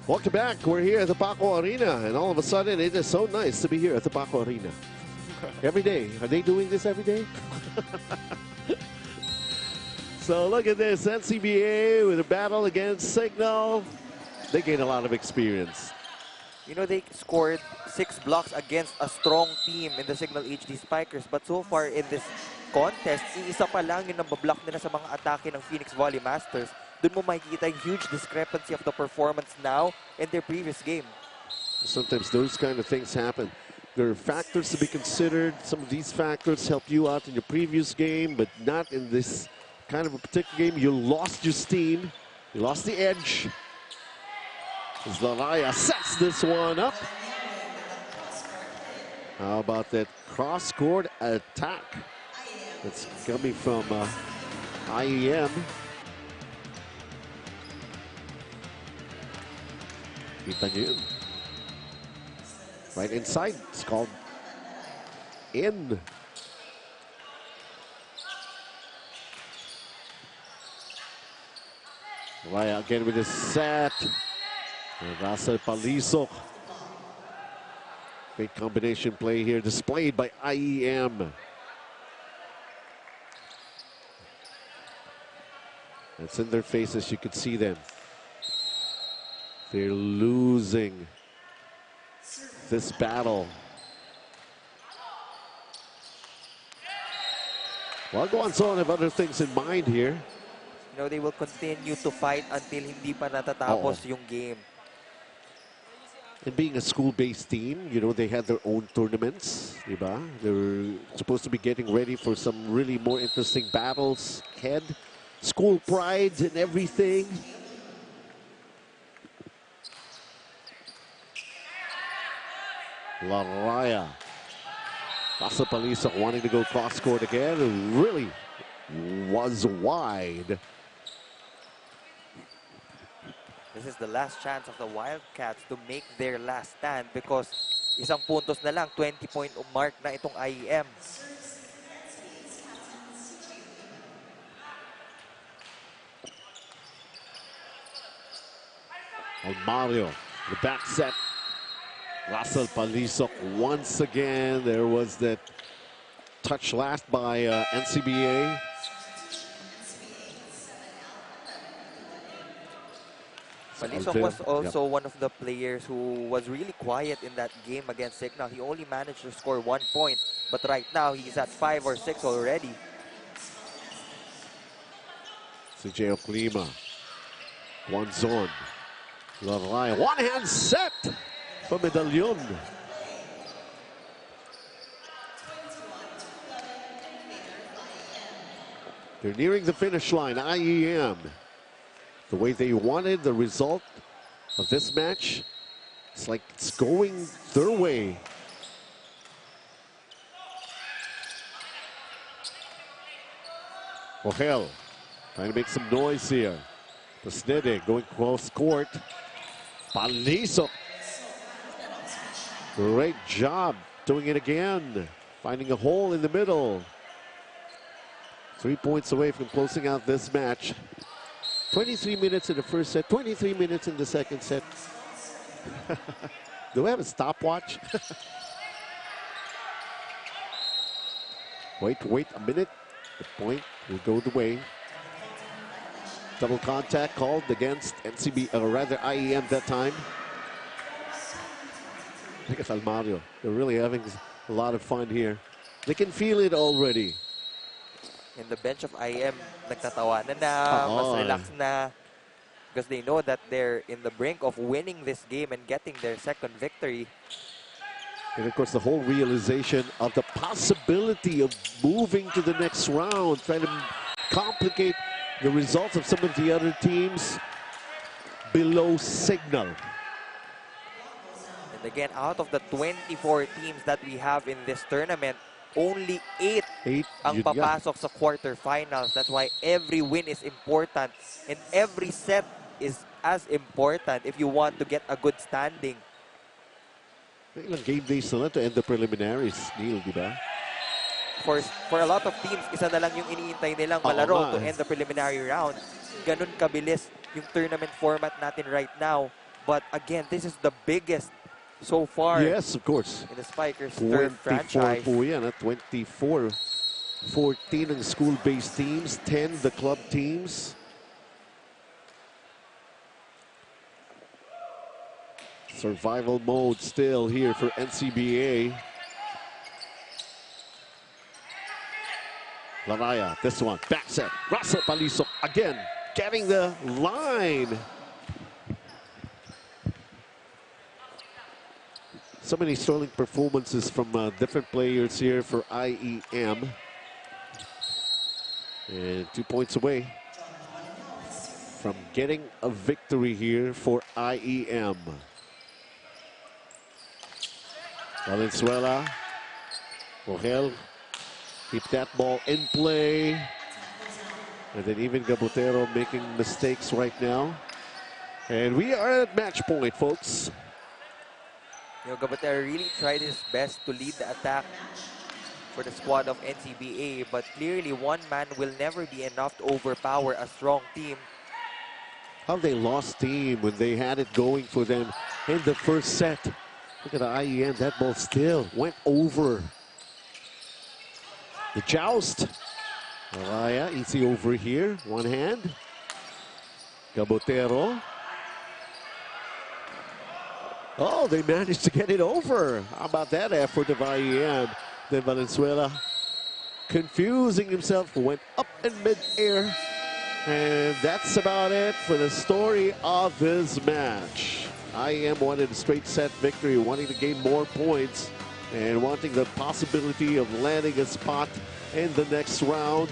Welcome back. We're here at the Paco Arena, and all of a sudden, it is so nice to be here at the Paco Arena. Every day. Are they doing this every day? So look at this. NCBA with a battle against Signal. they gain a lot of experience. You know, they scored 6 blocks against a strong team in the Signal HD Spikers. But so far in this contest, iisa pa lang yung nabablock nila sa mga atake ng Phoenix Volley Masters. Doon mo makikita yung huge discrepancy of the performance now in their previous game. Sometimes those kind of things happen. There are factors to be considered. Some of these factors helped you out in your previous game, but not in this kind of a particular game. You lost your steam. You lost the edge. Zalaya sets this one up. How about that cross-court attack that's coming from IEM. Kita nyo yun. Right inside, it's called in. Zalaya again with his set. Russell Palisok. Great combination play here displayed by IEM. It's in their faces, you can see them. They're losing this battle. Well, Guangzhou have other things in mind here. You know, they will continue to fight until hindi pa natatapos yung game. And being a school-based team, you know, they had their own tournaments, diba? They were supposed to be getting ready for some really more interesting battles ahead. School pride and everything. Laraya. Russell Palisok wanting to go cross-court again. Really was wide. This is the last chance of the Wildcats to make their last stand because isang puntos na lang, 20-point mark na itong IEM. Mario, the back set. Russell Palisok once again. There was that touch last by NCBA. Palisok was also one of the players who was really quiet in that game against Signal. He only managed to score 1 point, but right now he's at 5 or 6 already. CJ Klima. One zone. Laraya. One hand set for Medallion. They're nearing the finish line. IEM. The way they wanted the result of this match, it's like it's going their way. Ohel trying to make some noise here. Pasnede going cross court. Palisok. Great job doing it again. Finding a hole in the middle. 3 points away from closing out this match. 23 minutes in the first set, 23 minutes in the second set. Do we have a stopwatch? Wait a minute. The point will go the way. Double contact called against NCB, or rather IEM that time. Look at Almario. They're really having a lot of fun here. They can feel it already. In the bench of IEM, nagtatawanan na, mas relax na. Because they know that they're in the brink of winning this game and getting their second victory. And of course, the whole realization of the possibility of moving to the next round, trying to complicate the results of some of the other teams below Signal. And again, out of the 24 teams that we have in this tournament, only 8 ang papasok sa quarterfinals. That's why every win is important. And every set is as important if you want to get a good standing. Ilang game days na lang to end the preliminaries, Neil, di ba? For a lot of teams, isa na lang yung iniintay nilang malaro to end the preliminary round. Ganun kabilis yung tournament format natin right now. But again, this is the biggest so far. Yes, of course. In the Spikers third franchise. 24 po yan, 24. 14 ang school-based teams, 10 the club teams. Survival mode still here for NCBA. Laraya, this one, back set. Russell Palisok again, getting the line. So many sterling performances from different players here for IEM. And 2 points away from getting a victory here for IEM. Valenzuela, Rogel, keep that ball in play. And then even Gabotero making mistakes right now. And we are at match point, folks. You know, Gabotero really tried his best to lead the attack for the squad of NCBA, but clearly one man will never be enough to overpower a strong team. How they lost team when they had it going for them in the first set. Look at the IEM, that ball still went over. The joust. Araya, easy over here, one hand. Gabotero. Oh, they managed to get it over. How about that effort of IEM? Then Valenzuela, confusing himself, went up in mid-air. And that's about it for the story of this match. IEM wanted a straight set victory, wanting to gain more points and wanting the possibility of landing a spot in the next round.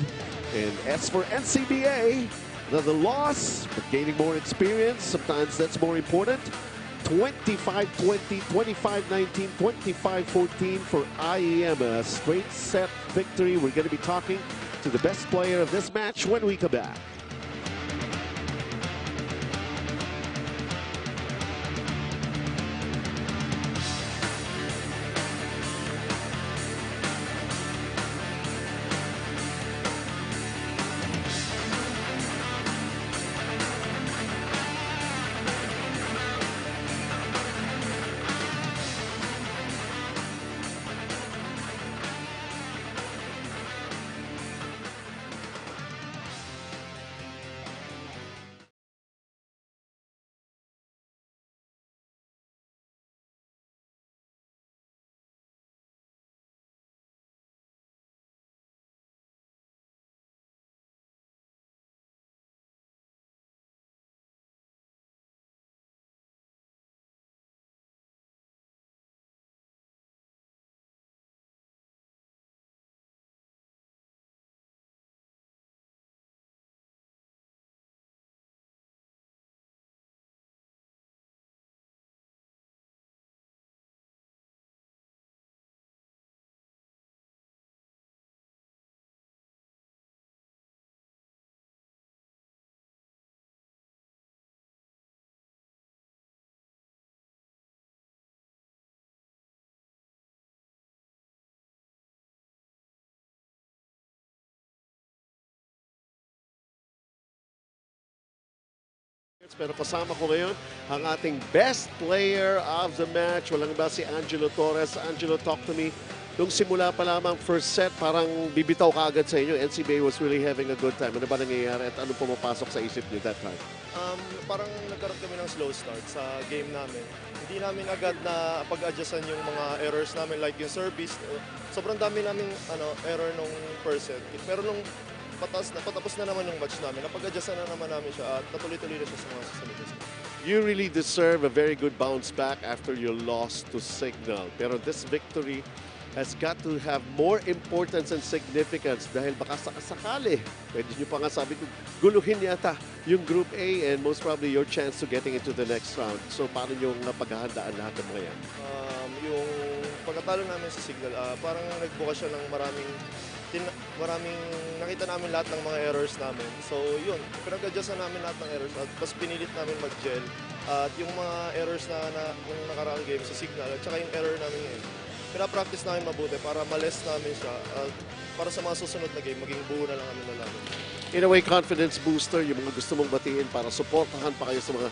And as for NCBA, another loss, but gaining more experience, sometimes that's more important. 25-20, 25-19, 25-14 for IEM, a straight set victory. We're going to be talking to the best player of this match when we come back. Pero kasama ko ngayon ang ating best player of the match. Walang iba si Angelo Torres. Angelo, talk to me. Nung simula pa lamang first set, parang bibitaw ka agad sa inyo. NCBA was really having a good time. Ano ba nangyayari at ano pumapasok sa isip niyo that time? Parang nagkaroon kami ng slow start sa game namin. Hindi namin agad na pag-adjustan yung mga errors namin like yung service. Sobrang dami namin error nung first set. Pero nung patapos na naman yung match namin, napag-adjustan na naman namin siya at natuloy-tuloy na siya sa mga susunod. You really deserve a very good bounce back after your loss to Signal. Pero this victory has got to have more importance and significance dahil baka sakasakali. Pwede nyo pa nga sabi ko, guluhin yata yung Group A and most probably your chance to getting into the next round. So paano nyo paghahandaan lahat ng mga yan? Yung pagkatalo namin sa Signal, parang nagbuka siya ng maraming nakita namin lahat ng mga errors namin. So yun, pinag-adjustan namin lahat ng errors at mas pinilit namin mag-gel. At yung mga errors na yung nakaraang game sa Signal at saka yung error namin ngayon, pinapractice namin mabuti para ma-less namin siya. Para sa mga susunod na game, maging buo na lang kami lalaban. In a way, confidence booster, yung mga gusto mong batiin para supportahan pa kayo sa mga...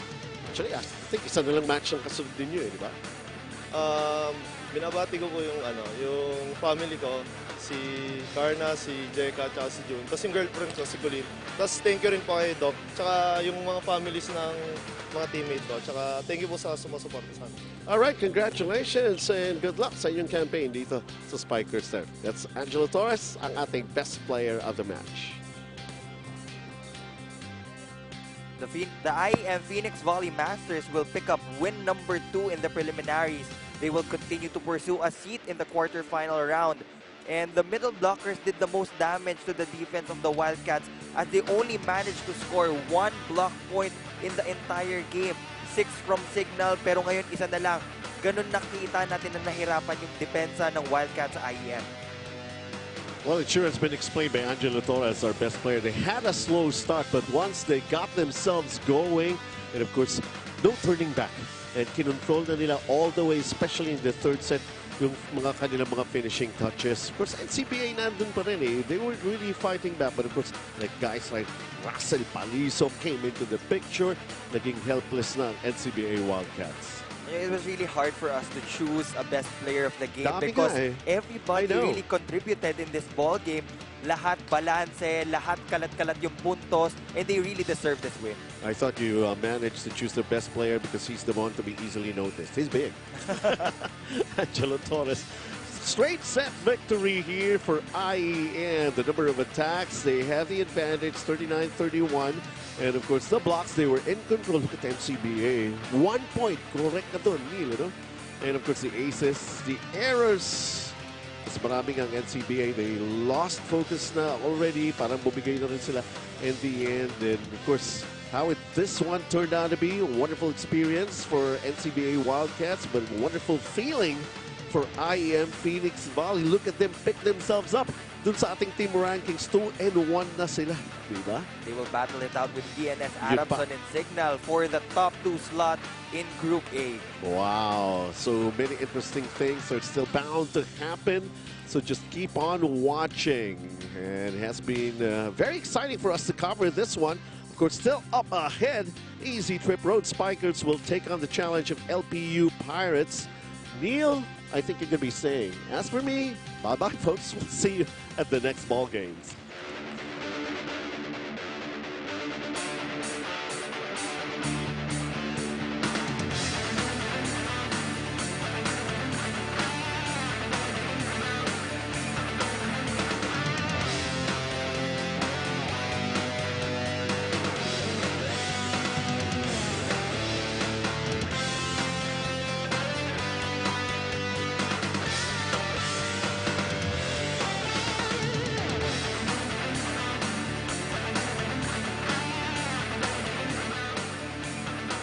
Actually, I think isa na lang match ang kasunod ninyo, di ba? Binabati ko yung family ko si Karna, si Jeka, tsaka si June. Tapos yung girlfriend ko, si Colleen. Tapos thank you rin po kay Doc. Tsaka yung mga families ng mga teammate ko. Tsaka thank you po sa sumasuporta sa amin. Alright, congratulations and good luck sa inyong campaign dito sa Spikers Turf. That's Angelo Torres, ang ating best player of the match. The IEM Phoenix Valley Masters will pick up win number 2 in the preliminaries. They will continue to pursue a seat in the quarterfinal round. And the middle blockers did the most damage to the defense of the Wildcats as they only managed to score 1 block point in the entire game. 6 from Signal, pero ngayon isa na lang. Ganun nakita natin na nahirapan yung depensa ng Wildcats sa IEM. Well, it sure has been explained by Angelo Torres, our best player. They had a slow start, but once they got themselves going, and of course, no turning back. And kinontrol na nila all the way, especially in the third set, yung mga kanilang mga finishing touches. Of course, NCBA nandun pa rin eh. They were really fighting back, but of course, like guys like Russell Paliso came into the picture, naging helpless na ang NCBA Wildcats. It was really hard for us to choose a best player of the game Dami because nga eh. everybody really contributed in this ball game. Lahat balanse, lahat kalat-kalat yung puntos, and they really deserve this win. I thought you managed to choose the best player because he's the one to be easily noticed. He's big. Angelo Torres. Straight set victory here for IEM. The number of attacks, they have the advantage, 39-31. And of course, the blocks, they were in control. Look at NCBA. 1 point. Correct na doon, Neil, no? And of course, the aces, the errors. Mas maraming ang NCBA. They lost focus na already. Parang bumigay na rin sila in the end. And of course, how this one turned out to be a wonderful experience for NCBA Wildcats, but a wonderful feeling for IEM Phoenix Valley. Look at them pick themselves up. Dun sa ating team rankings, 2-1 na sila. Diba? They will battle it out with DNS Adamson and Signal for the top 2 slot in Group A. Wow. So many interesting things are still bound to happen. So just keep on watching. And it has been very exciting for us to cover this one. Of course, still up ahead. Easy Trip Road Spikers will take on the challenge of LPU Pirates. Neil, I think you're going to be saying, as for me, bye-bye, folks. We'll see you at the next ball games.